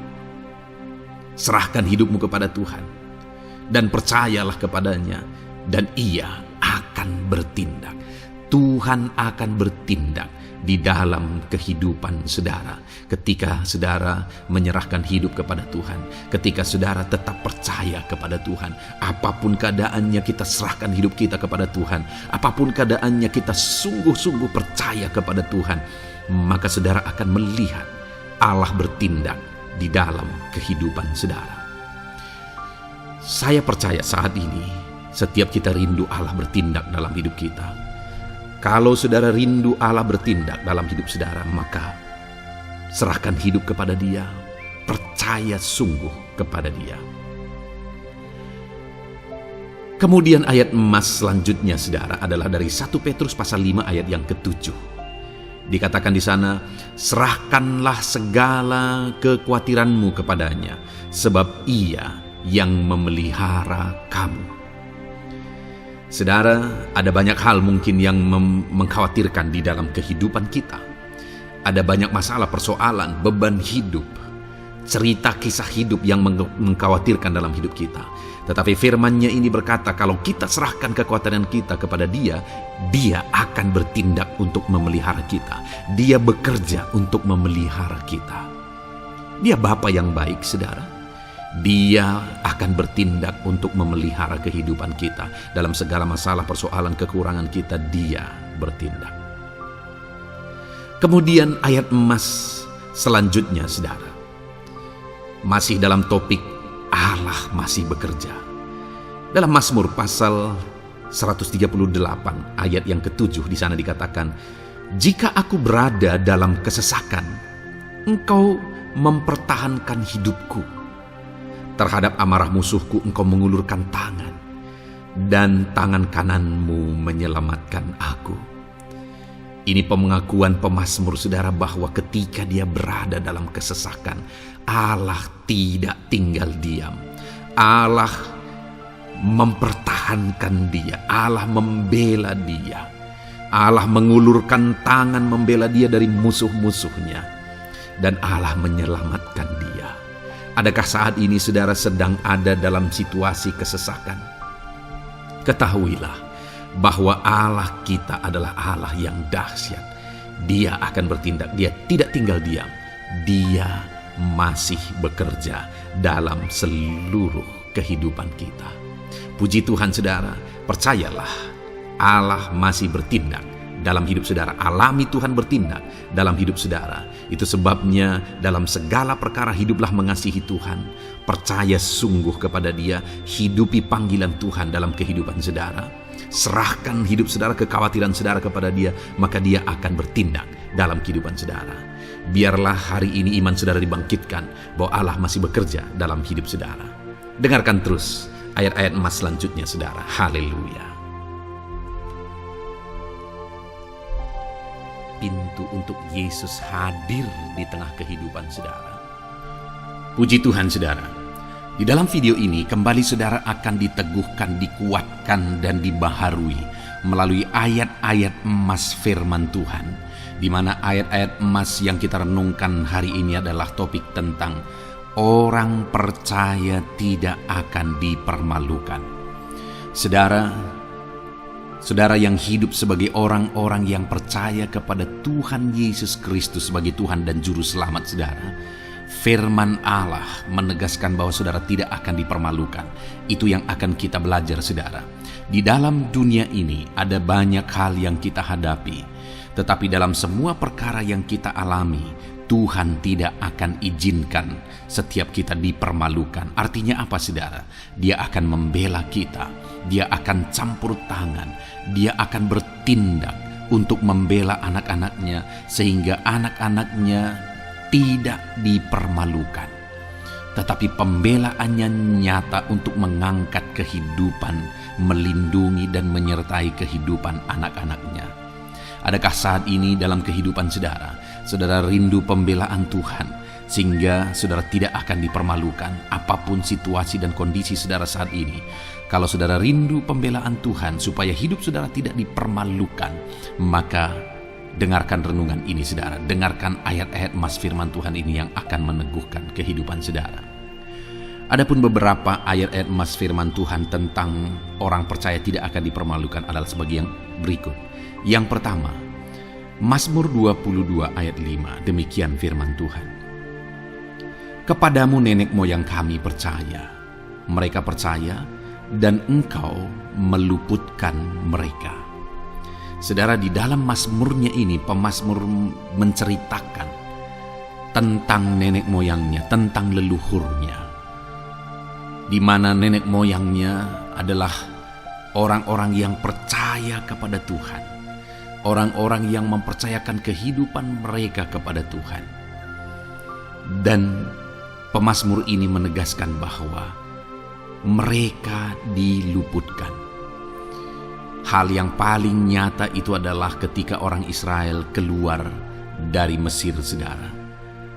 Serahkan hidupmu kepada Tuhan dan percayalah kepadanya, dan ia akan bertindak. Tuhan akan bertindak di dalam kehidupan saudara ketika saudara menyerahkan hidup kepada Tuhan, ketika saudara tetap percaya kepada Tuhan. Apapun keadaannya, kita serahkan hidup kita kepada Tuhan. Apapun keadaannya, kita sungguh-sungguh percaya kepada Tuhan, maka saudara akan melihat Allah bertindak di dalam kehidupan saudara. Saya percaya saat ini setiap kita rindu Allah bertindak dalam hidup kita. Kalau saudara rindu Allah bertindak dalam hidup saudara, maka serahkan hidup kepada Dia, percaya sungguh kepada Dia. Kemudian ayat emas selanjutnya, saudara, adalah dari 1 Petrus pasal 5 ayat yang ke-7. Dikatakan di sana, serahkanlah segala kekhawatiranmu kepadanya, sebab Ia yang memelihara kamu. Saudara, ada banyak hal mungkin yang mengkhawatirkan di dalam kehidupan kita. Ada banyak masalah, persoalan, beban hidup, cerita kisah hidup yang mengkhawatirkan dalam hidup kita. Tetapi firman-Nya ini berkata, kalau kita serahkan kekhawatiran kita kepada Dia, Dia akan bertindak untuk memelihara kita. Dia bekerja untuk memelihara kita. Dia Bapa yang baik, saudara. Dia akan bertindak untuk memelihara kehidupan kita. Dalam segala masalah, persoalan, kekurangan kita, Dia bertindak. Kemudian ayat emas selanjutnya, saudara, masih dalam topik Allah masih bekerja. Dalam Mazmur pasal 138 ayat yang ke-7, di sana dikatakan, jika aku berada dalam kesesakan, Engkau mempertahankan hidupku. Terhadap amarah musuhku Engkau mengulurkan tangan, dan tangan kananmu menyelamatkan aku. Ini pengakuan pemazmur saudara bahwa ketika dia berada dalam kesesakan, Allah tidak tinggal diam. Allah mempertahankan dia, Allah membela dia. Allah mengulurkan tangan membela dia dari musuh-musuhnya, dan Allah menyelamatkan dia. Adakah saat ini saudara sedang ada dalam situasi kesesakan? Ketahuilah bahwa Allah kita adalah Allah yang dahsyat. Dia akan bertindak, dia tidak tinggal diam. Dia masih bekerja dalam seluruh kehidupan kita. Puji Tuhan saudara, percayalah Allah masih bertindak dalam hidup saudara. Alami Tuhan bertindak dalam hidup saudara. Itu sebabnya dalam segala perkara hiduplah mengasihi Tuhan. Percaya sungguh kepada Dia, hidupi panggilan Tuhan dalam kehidupan saudara. Serahkan hidup saudara, kekhawatiran saudara kepada Dia, maka Dia akan bertindak dalam kehidupan saudara. Biarlah hari ini iman saudara dibangkitkan bahwa Allah masih bekerja dalam hidup saudara. Dengarkan terus ayat-ayat emas selanjutnya saudara. Haleluya. Pintu untuk Yesus hadir di tengah kehidupan saudara. Puji Tuhan saudara. Di dalam video ini kembali saudara akan diteguhkan, dikuatkan dan dibaharui melalui ayat-ayat emas firman Tuhan, di mana ayat-ayat emas yang kita renungkan hari ini adalah topik tentang orang percaya tidak akan dipermalukan. Saudara yang hidup sebagai orang-orang yang percaya kepada Tuhan Yesus Kristus sebagai Tuhan dan Juru Selamat saudara, firman Allah menegaskan bahwa saudara tidak akan dipermalukan. Itu yang akan kita belajar saudara. Di dalam dunia ini ada banyak hal yang kita hadapi, tetapi dalam semua perkara yang kita alami, Tuhan tidak akan izinkan setiap kita dipermalukan. Artinya apa saudara? Dia akan membela kita, Dia akan campur tangan, Dia akan bertindak untuk membela anak-anaknya sehingga anak-anaknya tidak dipermalukan. Tetapi pembelaannya nyata untuk mengangkat kehidupan, melindungi dan menyertai kehidupan anak-anaknya. Adakah saat ini dalam kehidupan saudara rindu pembelaan Tuhan sehingga saudara tidak akan dipermalukan apapun situasi dan kondisi saudara saat ini? Kalau saudara rindu pembelaan Tuhan supaya hidup saudara tidak dipermalukan, maka dengarkan renungan ini saudara. Dengarkan ayat-ayat emas firman Tuhan ini yang akan meneguhkan kehidupan saudara. Adapun beberapa ayat-ayat emas firman Tuhan tentang orang percaya tidak akan dipermalukan adalah sebagai yang berikut. Yang pertama, Mazmur 22 ayat 5, demikian firman Tuhan. Kepadamu nenek moyang kami percaya, mereka percaya dan Engkau meluputkan mereka. Saudara, di dalam mazmurnya ini pemazmur menceritakan tentang nenek moyangnya, tentang leluhurnya, di mana nenek moyangnya adalah orang-orang yang percaya kepada Tuhan, orang-orang yang mempercayakan kehidupan mereka kepada Tuhan. Dan pemazmur ini menegaskan bahwa mereka diluputkan. Hal yang paling nyata itu adalah ketika orang Israel keluar dari Mesir saudara.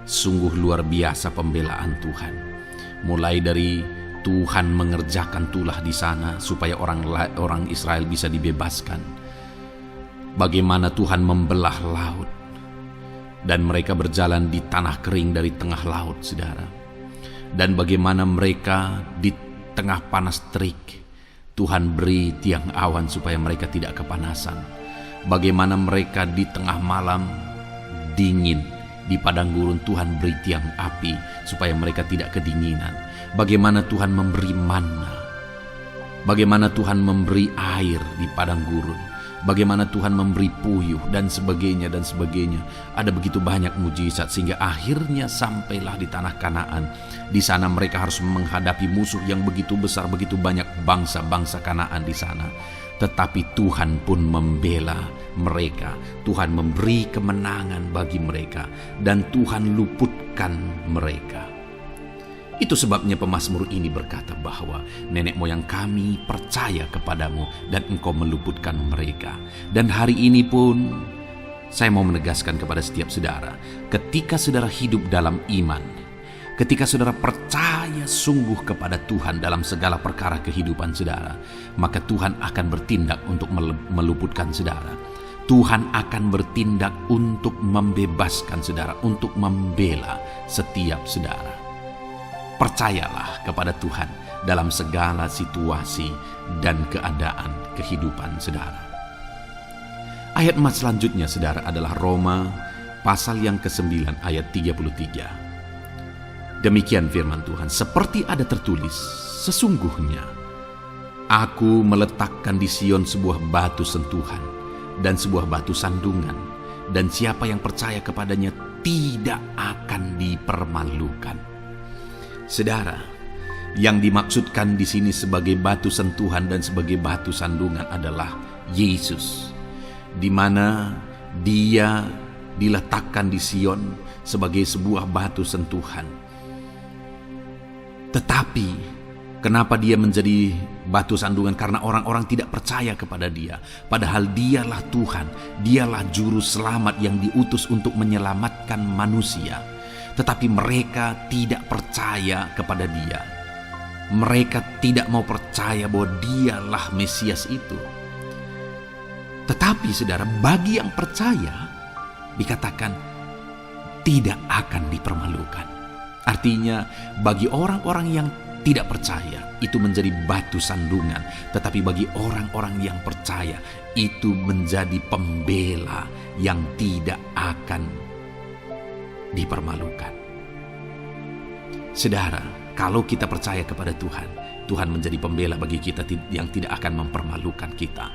Sungguh luar biasa pembelaan Tuhan. Mulai dari Tuhan mengerjakan tulah di sana supaya orang Israel bisa dibebaskan. Bagaimana Tuhan membelah laut dan mereka berjalan di tanah kering dari tengah laut saudara. Dan bagaimana mereka di tengah panas terik Tuhan beri tiang awan supaya mereka tidak kepanasan. Bagaimana mereka di tengah malam dingin di padang gurun Tuhan beri tiang api supaya mereka tidak kedinginan. Bagaimana Tuhan memberi manna, bagaimana Tuhan memberi air di padang gurun, bagaimana Tuhan memberi puyuh dan sebagainya dan sebagainya. Ada begitu banyak mujizat sehingga akhirnya sampailah di tanah Kanaan. Di sana mereka harus menghadapi musuh yang begitu besar, begitu banyak bangsa-bangsa Kanaan di sana. Tetapi Tuhan pun membela mereka. Tuhan memberi kemenangan bagi mereka dan Tuhan luputkan mereka. Itu sebabnya pemazmur ini berkata bahwa nenek moyang kami percaya kepadamu dan Engkau meluputkan mereka. Dan hari ini pun Saya mau menegaskan kepada setiap saudara, ketika saudara hidup dalam iman, ketika saudara percaya sungguh kepada Tuhan dalam segala perkara kehidupan saudara, maka Tuhan akan bertindak untuk meluputkan saudara. Tuhan akan bertindak untuk membebaskan saudara, untuk membela setiap saudara. Percayalah kepada Tuhan dalam segala situasi dan keadaan kehidupan saudara. Ayat emas selanjutnya saudara adalah Roma pasal yang ke-9 ayat 33. Demikian firman Tuhan, seperti ada tertulis, sesungguhnya aku meletakkan di Sion sebuah batu sentuhan dan sebuah batu sandungan, dan siapa yang percaya kepadanya tidak akan dipermalukan. Saudara, yang dimaksudkan di sini sebagai batu sentuhan dan sebagai batu sandungan adalah Yesus, di mana Dia diletakkan di Sion sebagai sebuah batu sentuhan. Tetapi kenapa Dia menjadi batu sandungan? Karena orang-orang tidak percaya kepada Dia, padahal Dialah Tuhan, Dialah juru selamat yang diutus untuk menyelamatkan manusia. Tetapi mereka tidak percaya kepada Dia. Mereka tidak mau percaya bahwa Dialah Mesias itu. Tetapi saudara, bagi yang percaya dikatakan tidak akan dipermalukan. Artinya bagi orang-orang yang tidak percaya itu menjadi batu sandungan, tetapi bagi orang-orang yang percaya itu menjadi pembela yang tidak akan dipermalukan. Saudara, kalau kita percaya kepada Tuhan, Tuhan menjadi pembela bagi kita yang tidak akan mempermalukan kita.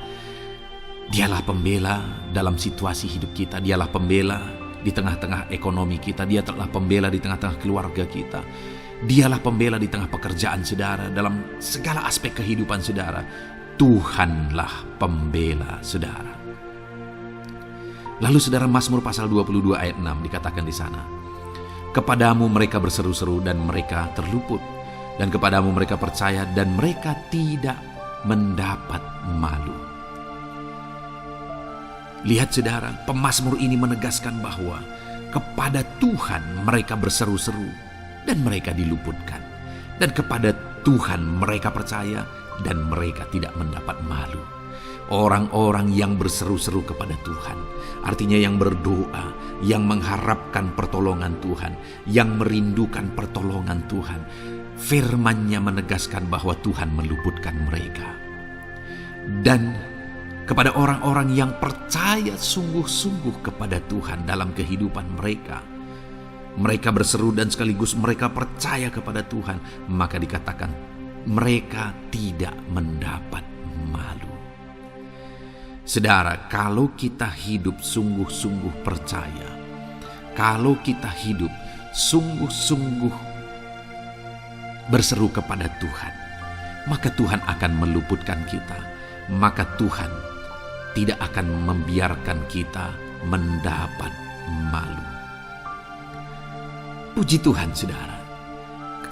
Dialah pembela dalam situasi hidup kita. Dialah pembela di tengah-tengah ekonomi kita. Dia telah pembela di tengah-tengah keluarga kita. Dialah pembela di tengah pekerjaan saudara. Dalam segala aspek kehidupan saudara, Tuhanlah pembela saudara. Lalu saudara, Mazmur pasal 22 ayat 6 dikatakan di sana, kepadamu mereka berseru-seru dan mereka terluput, dan kepadamu mereka percaya dan mereka tidak mendapat malu. Lihat saudara, pemazmur ini menegaskan bahwa kepada Tuhan mereka berseru-seru dan mereka diluputkan. Dan kepada Tuhan mereka percaya dan mereka tidak mendapat malu. Orang-orang yang berseru-seru kepada Tuhan, artinya yang berdoa, yang mengharapkan pertolongan Tuhan, yang merindukan pertolongan Tuhan, firman-Nya menegaskan bahwa Tuhan meluputkan mereka. Dan kepada orang-orang yang percaya sungguh-sungguh kepada Tuhan dalam kehidupan mereka, mereka berseru dan sekaligus mereka percaya kepada Tuhan, maka dikatakan mereka tidak mendapat malu. Saudara, kalau kita hidup sungguh-sungguh percaya, kalau kita hidup sungguh-sungguh berseru kepada Tuhan, maka Tuhan akan meluputkan kita. Maka Tuhan tidak akan membiarkan kita mendapat malu. Puji Tuhan saudara.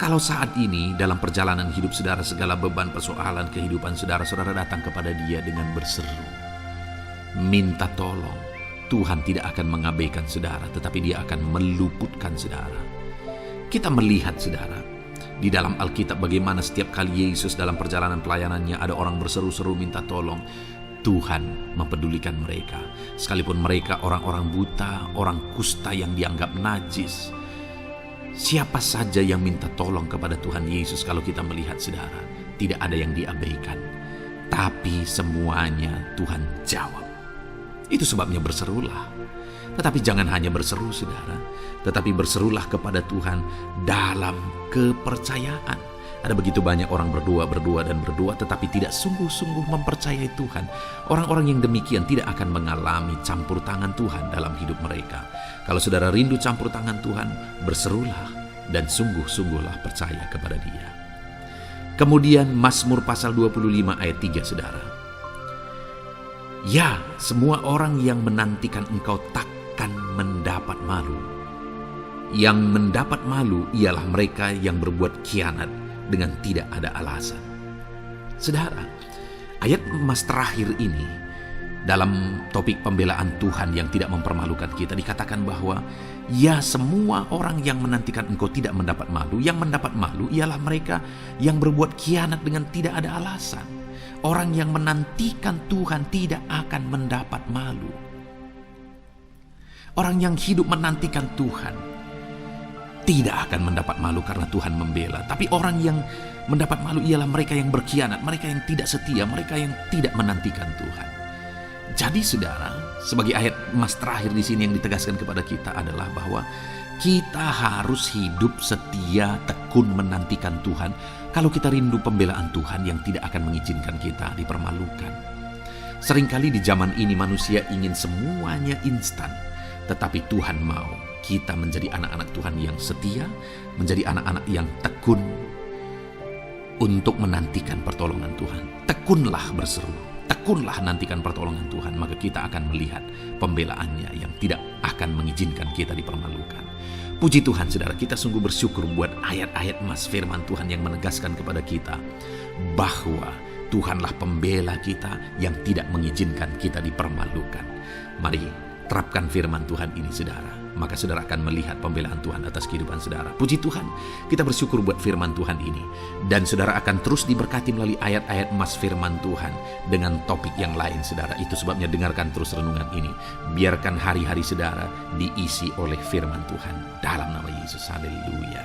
Kalau saat ini dalam perjalanan hidup saudara, segala beban persoalan kehidupan saudara, saudara datang kepada Dia dengan berseru, minta tolong, Tuhan tidak akan mengabaikan saudara, tetapi Dia akan meluputkan saudara. Kita melihat saudara, di dalam Alkitab bagaimana setiap kali Yesus dalam perjalanan pelayanannya ada orang berseru-seru minta tolong, Tuhan mempedulikan mereka. Sekalipun mereka orang-orang buta, orang kusta yang dianggap najis. Siapa saja yang minta tolong kepada Tuhan Yesus, kalau kita melihat saudara, tidak ada yang diabaikan. Tapi semuanya Tuhan jawab. Itu sebabnya berserulah. Tetapi jangan hanya berseru saudara, tetapi berserulah kepada Tuhan dalam kepercayaan. Ada begitu banyak orang berdoa, tetapi tidak sungguh-sungguh mempercayai Tuhan. Orang-orang yang demikian tidak akan mengalami campur tangan Tuhan dalam hidup mereka. Kalau saudara rindu campur tangan Tuhan, berserulah dan sungguh-sungguhlah percaya kepada Dia. Kemudian Mazmur pasal 25 ayat 3 saudara. Ya, semua orang yang menantikan Engkau takkan mendapat malu. Yang mendapat malu ialah mereka yang berbuat khianat dengan tidak ada alasan. Saudara, ayat emas terakhir ini Dalam topik pembelaan Tuhan yang tidak mempermalukan kita, dikatakan bahwa ya, semua orang yang menantikan engkau tidak mendapat malu. Yang mendapat malu ialah mereka yang berbuat khianat dengan tidak ada alasan. Orang yang menantikan Tuhan tidak akan mendapat malu. Orang yang hidup menantikan Tuhan tidak akan mendapat malu karena Tuhan membela. Tapi orang yang mendapat malu ialah mereka yang berkhianat, mereka yang tidak setia, mereka yang tidak menantikan Tuhan. Jadi saudara, sebagai ayat emas terakhir di sini yang ditegaskan kepada kita adalah bahwa kita harus hidup setia, tekun menantikan Tuhan. Kalau kita rindu pembelaan Tuhan yang tidak akan mengizinkan kita dipermalukan. Seringkali di zaman ini manusia ingin semuanya instan, tetapi Tuhan mau kita menjadi anak-anak Tuhan yang setia, menjadi anak-anak yang tekun untuk menantikan pertolongan Tuhan. Tekunlah berseru, tekunlah nantikan pertolongan Tuhan, maka kita akan melihat pembelaannya yang tidak akan mengizinkan kita dipermalukan. Puji Tuhan saudara, kita sungguh bersyukur buat ayat-ayat emas firman Tuhan yang menegaskan kepada kita bahwa Tuhanlah pembela kita yang tidak mengizinkan kita dipermalukan. Mari terapkan firman Tuhan ini saudara, maka saudara akan melihat pembelaan Tuhan atas kehidupan saudara. Puji Tuhan, kita bersyukur buat firman Tuhan ini. Dan saudara akan terus diberkati melalui ayat-ayat emas firman Tuhan dengan topik yang lain saudara. Itu sebabnya dengarkan terus renungan ini. Biarkan hari-hari saudara diisi oleh firman Tuhan. Dalam nama Yesus, haleluya.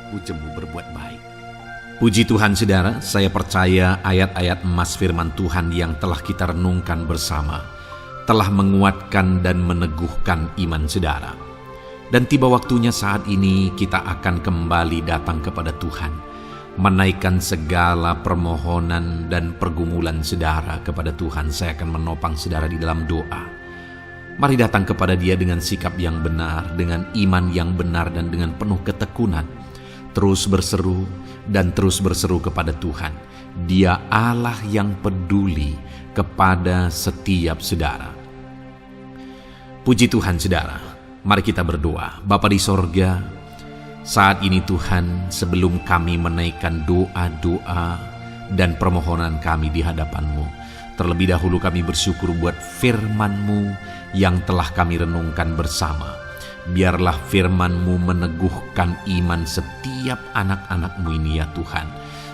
Pujimu berbuat baik. Puji Tuhan saudara, saya percaya ayat-ayat emas firman Tuhan yang telah kita renungkan bersama telah menguatkan dan meneguhkan iman saudara. Dan tiba waktunya saat ini kita akan kembali datang kepada Tuhan, menaikkan segala permohonan dan pergumulan saudara kepada Tuhan. Saya akan menopang saudara di dalam doa. Mari datang kepada Dia dengan sikap yang benar, dengan iman yang benar, dan dengan penuh ketekunan. Terus berseru dan terus berseru kepada Tuhan. Dia Allah yang peduli kepada setiap saudara. Puji Tuhan saudara, mari kita berdoa. Bapa di sorga, saat ini Tuhan, sebelum kami menaikkan doa-doa dan permohonan kami di hadapan-Mu, terlebih dahulu kami bersyukur buat firman-Mu yang telah kami renungkan bersama. Biarlah firman-Mu meneguhkan iman setiap anak-anak-Mu ini ya Tuhan,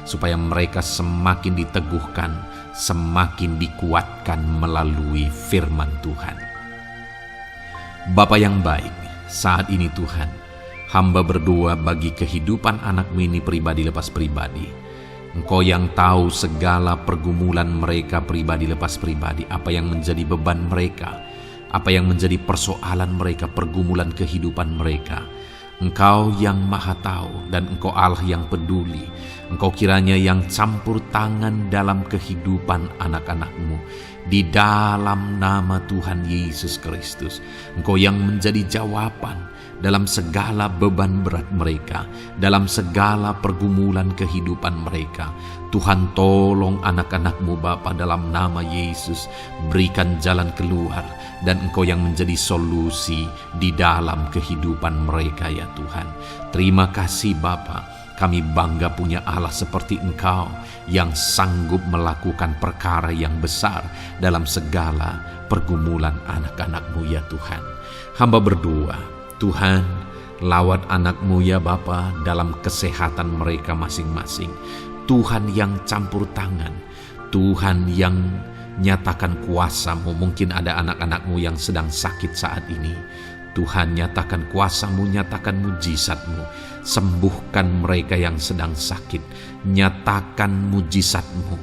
supaya mereka semakin diteguhkan, semakin dikuatkan melalui firman Tuhan. Bapa yang baik, saat ini Tuhan, hamba berdoa bagi kehidupan anak-Mu ini pribadi lepas pribadi. Engkau yang tahu segala pergumulan mereka pribadi lepas pribadi, apa yang menjadi beban mereka, apa yang menjadi persoalan mereka, pergumulan kehidupan mereka. Engkau yang maha tahu dan Engkau Allah yang peduli. Engkau kiranya yang campur tangan dalam kehidupan anak-anak-Mu. Di dalam nama Tuhan Yesus Kristus, Engkau yang menjadi jawaban dalam segala beban berat mereka, dalam segala pergumulan kehidupan mereka. Tuhan tolong anak-anak-Mu Bapa dalam nama Yesus, berikan jalan keluar, dan Engkau yang menjadi solusi di dalam kehidupan mereka ya Tuhan. Terima kasih Bapa, kami bangga punya Allah seperti Engkau yang sanggup melakukan perkara yang besar dalam segala pergumulan anak-anak-Mu ya Tuhan. Hamba berdoa, Tuhan, lawat anak-Mu ya Bapa dalam kesehatan mereka masing-masing. Tuhan yang campur tangan, Tuhan yang nyatakan kuasa-Mu. Mungkin ada anak-anak-Mu yang sedang sakit saat ini. Tuhan, nyatakan kuasa-Mu, nyatakan mujizat-Mu. Sembuhkan mereka yang sedang sakit. Nyatakan mujizat-Mu.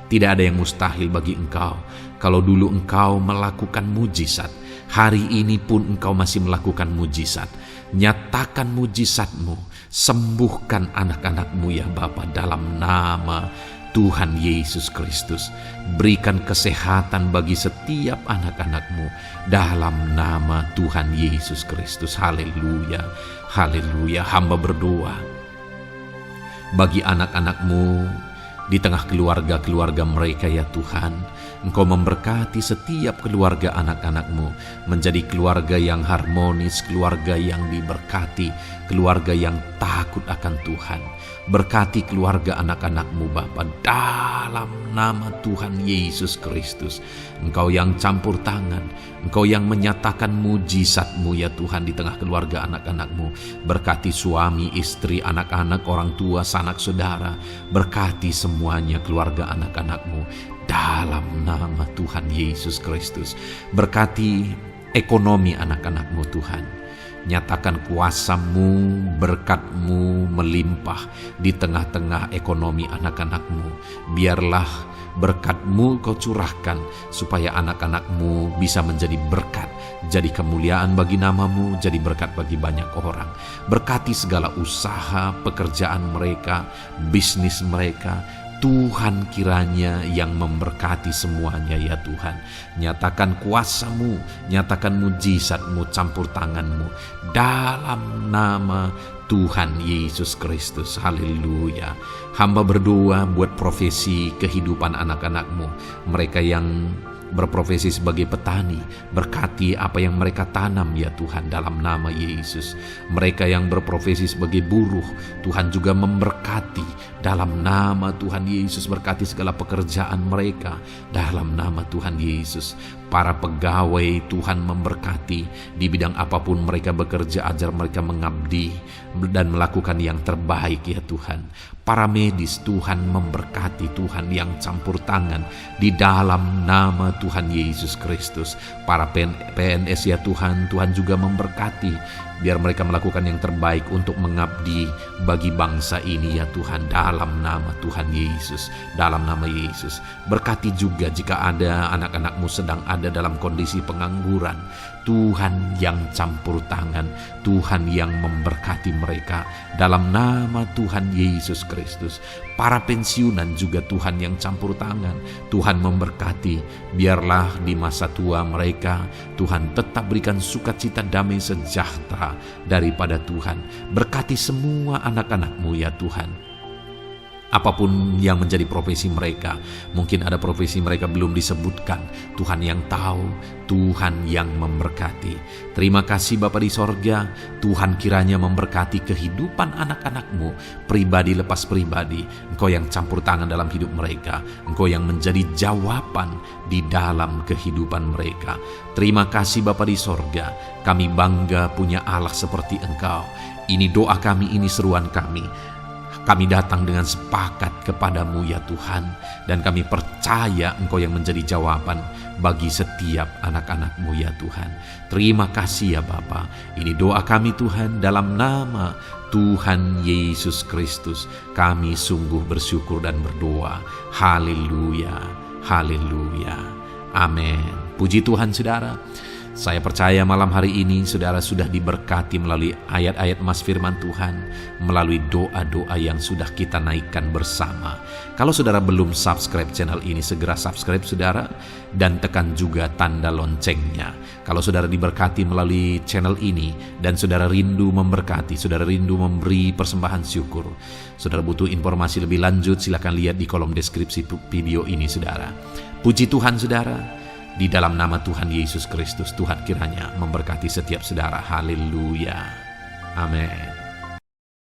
Tidak ada yang mustahil bagi Engkau. Kalau dulu Engkau melakukan mujizat, hari ini pun Engkau masih melakukan mujizat. Nyatakan mujizat-Mu. Sembuhkan anak-anak-Mu ya Bapa dalam nama Tuhan Yesus Kristus. Berikan kesehatan bagi setiap anak-anak-Mu dalam nama Tuhan Yesus Kristus. Haleluya, haleluya. Hamba berdoa bagi anak-anak-Mu di tengah keluarga-keluarga mereka ya Tuhan. Engkau memberkati setiap keluarga anak-anak-Mu menjadi keluarga yang harmonis, keluarga yang diberkati, keluarga yang takut akan Tuhan. Berkati keluarga anak-anak-Mu Bapa, dalam nama Tuhan Yesus Kristus. Engkau yang campur tangan, Engkau yang menyatakan mujizat-Mu ya Tuhan di tengah keluarga anak-anak-Mu. Berkati suami, istri, anak-anak, orang tua, sanak saudara. Berkati semuanya keluarga anak-anak-Mu dalam nama Tuhan Yesus Kristus. Berkati ekonomi anak-anak-Mu Tuhan. Nyatakan kuasa-Mu, berkat-Mu melimpah di tengah-tengah ekonomi anak-anak-Mu. Biarlah berkat-Mu Kau curahkan supaya anak-anak-Mu bisa menjadi berkat, jadi kemuliaan bagi nama-Mu, jadi berkat bagi banyak orang. Berkati segala usaha, pekerjaan mereka, bisnis mereka. Tuhan kiranya yang memberkati semuanya ya Tuhan. Nyatakan kuasa-Mu, nyatakan mujizat-Mu, campur tangan-Mu dalam nama Tuhan Yesus Kristus. Haleluya. Hamba berdoa buat profesi kehidupan anak-anak-Mu, mereka yang berprofesi sebagai petani. Berkati apa yang mereka tanam ya Tuhan dalam nama Yesus. Mereka yang berprofesi sebagai buruh, Tuhan juga memberkati dalam nama Tuhan Yesus. Berkati segala pekerjaan mereka dalam nama Tuhan Yesus. Para pegawai Tuhan memberkati di bidang apapun mereka bekerja, ajar mereka mengabdi dan melakukan yang terbaik ya Tuhan. Para medis Tuhan memberkati, Tuhan yang campur tangan di dalam nama Tuhan Yesus Kristus. Para PNS ya Tuhan, Tuhan juga memberkati biar mereka melakukan yang terbaik untuk mengabdi bagi bangsa ini ya Tuhan, dalam nama Tuhan Yesus, dalam nama Yesus. Berkati juga jika ada anak-anak-Mu sedang ada dalam kondisi pengangguran, Tuhan yang campur tangan, Tuhan yang memberkati mereka dalam nama Tuhan Yesus Kristus. Para pensiunan juga Tuhan yang campur tangan, Tuhan memberkati. Biarlah di masa tua mereka Tuhan tetap berikan sukacita, damai, sejahtera daripada Tuhan. Berkati semua anak-anak-Mu ya Tuhan. Apapun yang menjadi profesi mereka, mungkin ada profesi mereka belum disebutkan, Tuhan yang tahu, Tuhan yang memberkati. Terima kasih Bapa di sorga, Tuhan kiranya memberkati kehidupan anak-anak-Mu, pribadi lepas pribadi. Engkau yang campur tangan dalam hidup mereka, Engkau yang menjadi jawaban di dalam kehidupan mereka. Terima kasih Bapa di sorga, kami bangga punya Allah seperti Engkau. Ini doa kami, ini seruan kami. Kami datang dengan sepakat kepadamu ya Tuhan, dan kami percaya Engkau yang menjadi jawaban bagi setiap anak-anak-Mu ya Tuhan. Terima kasih ya Bapa. Ini doa kami Tuhan, dalam nama Tuhan Yesus Kristus. Kami sungguh bersyukur dan berdoa. Haleluya, haleluya, amin. Puji Tuhan saudara. Saya percaya malam hari ini saudara sudah diberkati melalui ayat-ayat Mas Firman Tuhan, melalui doa-doa yang sudah kita naikkan bersama. Kalau saudara belum subscribe channel ini, segera subscribe saudara, dan tekan juga tanda loncengnya. Kalau saudara diberkati melalui channel ini dan saudara rindu memberkati, saudara rindu memberi persembahan syukur, saudara butuh informasi lebih lanjut, silakan lihat di kolom deskripsi video ini saudara. Puji Tuhan saudara. Di dalam nama Tuhan Yesus Kristus, Tuhan kiranya memberkati setiap saudara. Haleluya. Amin.